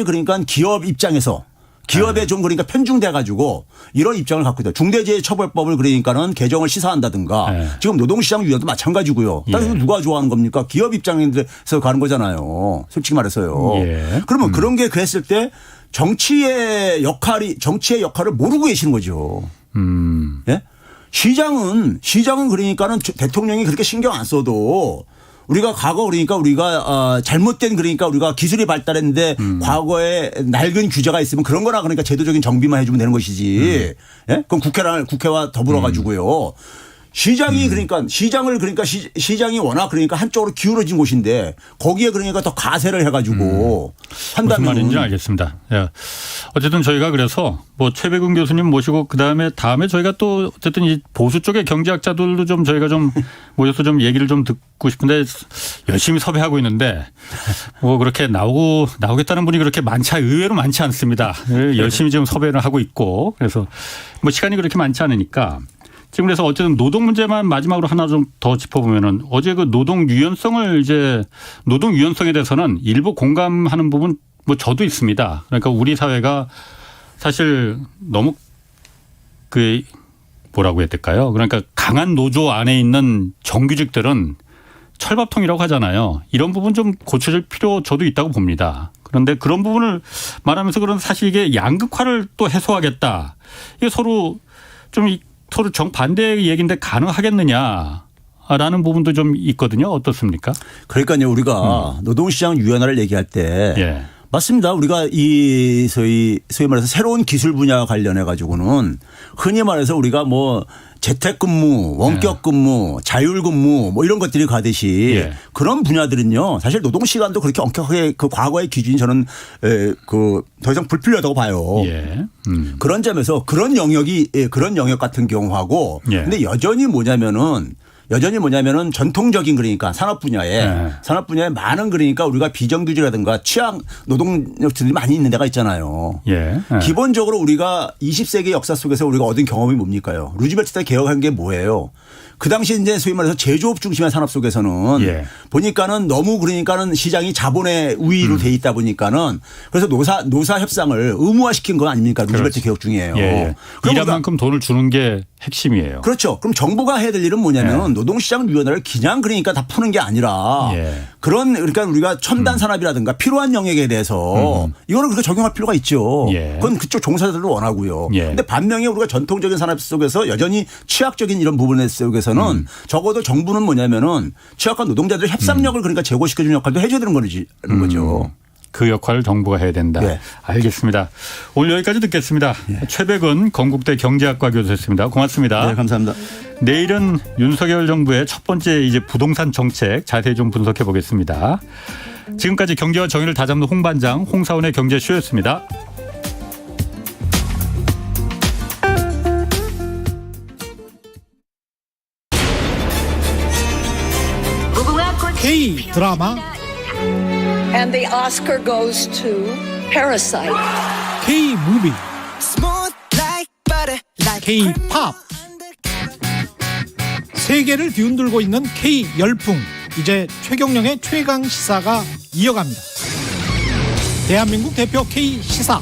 그러니까 기업 입장에서 기업에 좀 그러니까 편중돼 가지고 이런 입장을 갖고 있다. 중대재해처벌법을 그러니까는 개정을 시사한다든가 지금 노동시장 유연도 마찬가지고요. 따라서 누가 좋아하는 겁니까? 기업 입장에서 가는 거잖아요. 솔직히 말해서요. 그러면 그런 게 그랬을 때 정치의 역할을 모르고 계시는 거죠. 시장은 그러니까는 대통령이 그렇게 신경 안 써도 우리가 과거 우리가 잘못된 우리가 기술이 발달했는데 과거에 낡은 규제가 있으면 그런 거나 그러니까 제도적인 정비만 해주면 되는 것이지. 그럼 국회와 더불어 가지고요. 시장이 워낙 한쪽으로 기울어진 곳인데 거기에 그러니까 더 가세를 해가지고 한다면 무슨 말인지 알겠습니다. 어쨌든 저희가 그래서 뭐 최백운 교수님 모시고 다음에 저희가 또 어쨌든 이 보수 쪽의 경제학자들도 좀 저희가 좀 모여서 좀 얘기를 좀 듣고 싶은데 열심히 섭외하고 있는데 뭐 그렇게 나오겠다는 분이 그렇게 의외로 많지 않습니다. 열심히 지금 섭외를 하고 있고 그래서 뭐 시간이 그렇게 많지 않으니까. 지금 그래서 어쨌든 노동 문제만 마지막으로 하나 좀 더 짚어보면은 어제 그 노동 유연성에 대해서는 일부 공감하는 부분 뭐 저도 있습니다. 그러니까 우리 사회가 사실 너무 뭐라고 해야 될까요? 그러니까 강한 노조 안에 있는 정규직들은 철밥통이라고 하잖아요. 이런 부분 좀 고쳐질 필요 저도 있다고 봅니다. 그런데 그런 부분을 말하면서 사실 이게 양극화를 또 해소하겠다. 이게 서로 정반대의 얘기인데 가능하겠느냐라는 부분도 좀 있거든요. 어떻습니까? 그러니까요. 우리가 노동시장 유연화를 얘기할 때 맞습니다. 우리가 소위 말해서 새로운 기술 분야와 관련해 가지고는 흔히 말해서 우리가 뭐 재택근무, 원격근무, 자율근무 뭐 이런 것들이 가듯이 그런 분야들은요. 사실 노동시간도 그렇게 엄격하게 그 과거의 기준이 저는 더 이상 불필요하다고 봐요. 그런 점에서 그런 영역 같은 경우하고 근데 여전히 뭐냐면은 여전히 뭐냐면은 전통적인 그러니까 산업 분야에 많은 그러니까 우리가 비정규직이라든가 취약 노동력들이 많이 있는 데가 있잖아요. 기본적으로 우리가 20세기 역사 속에서 우리가 얻은 경험이 뭡니까요? 루즈벨트 때 개혁한 게 뭐예요? 그 당시 이제 소위 말해서 제조업 중심의 산업 속에서는 보니까는 너무 그러니까는 시장이 자본의 우위로 돼 있다 보니까는 그래서 노사 협상을 의무화시킨 거 아닙니까? 루즈벨트 개혁 중이에요. 일한 만큼 돈을 주는 게 핵심이에요. 그렇죠. 그럼 정부가 해야 될 일은 뭐냐면 노동시장위원회를 그냥 그러니까 다 푸는 게 아니라 그런 그러니까 우리가 첨단 산업이라든가 필요한 영역에 대해서 이거는 그렇게 적용할 필요가 있죠. 그건 그쪽 종사자들도 원하고요. 그런데 반면에 우리가 전통적인 산업 속에서 여전히 취약적인 이런 부분 속에서는 적어도 정부는 뭐냐면은 취약한 노동자들의 협상력을 그러니까 제고시켜주는 역할도 해줘야 되는 거죠. 그 역할을 정부가 해야 된다. 알겠습니다. 오늘 여기까지 듣겠습니다. 최백은 건국대 경제학과 교수였습니다. 고맙습니다. 네, 감사합니다. 내일은 윤석열 정부의 첫 번째 이제 부동산 정책 자세히 좀 분석해 보겠습니다. 지금까지 경제와 정의를 다잡는 홍반장 홍사원의 경제쇼였습니다. K 드라마 And the Oscar goes to Parasite. K 무비 K 팝 세계를 뒤흔들고 있는 K 열풍 이제 최경영의 최강 시사가 이어갑니다. 대한민국 대표 K 시사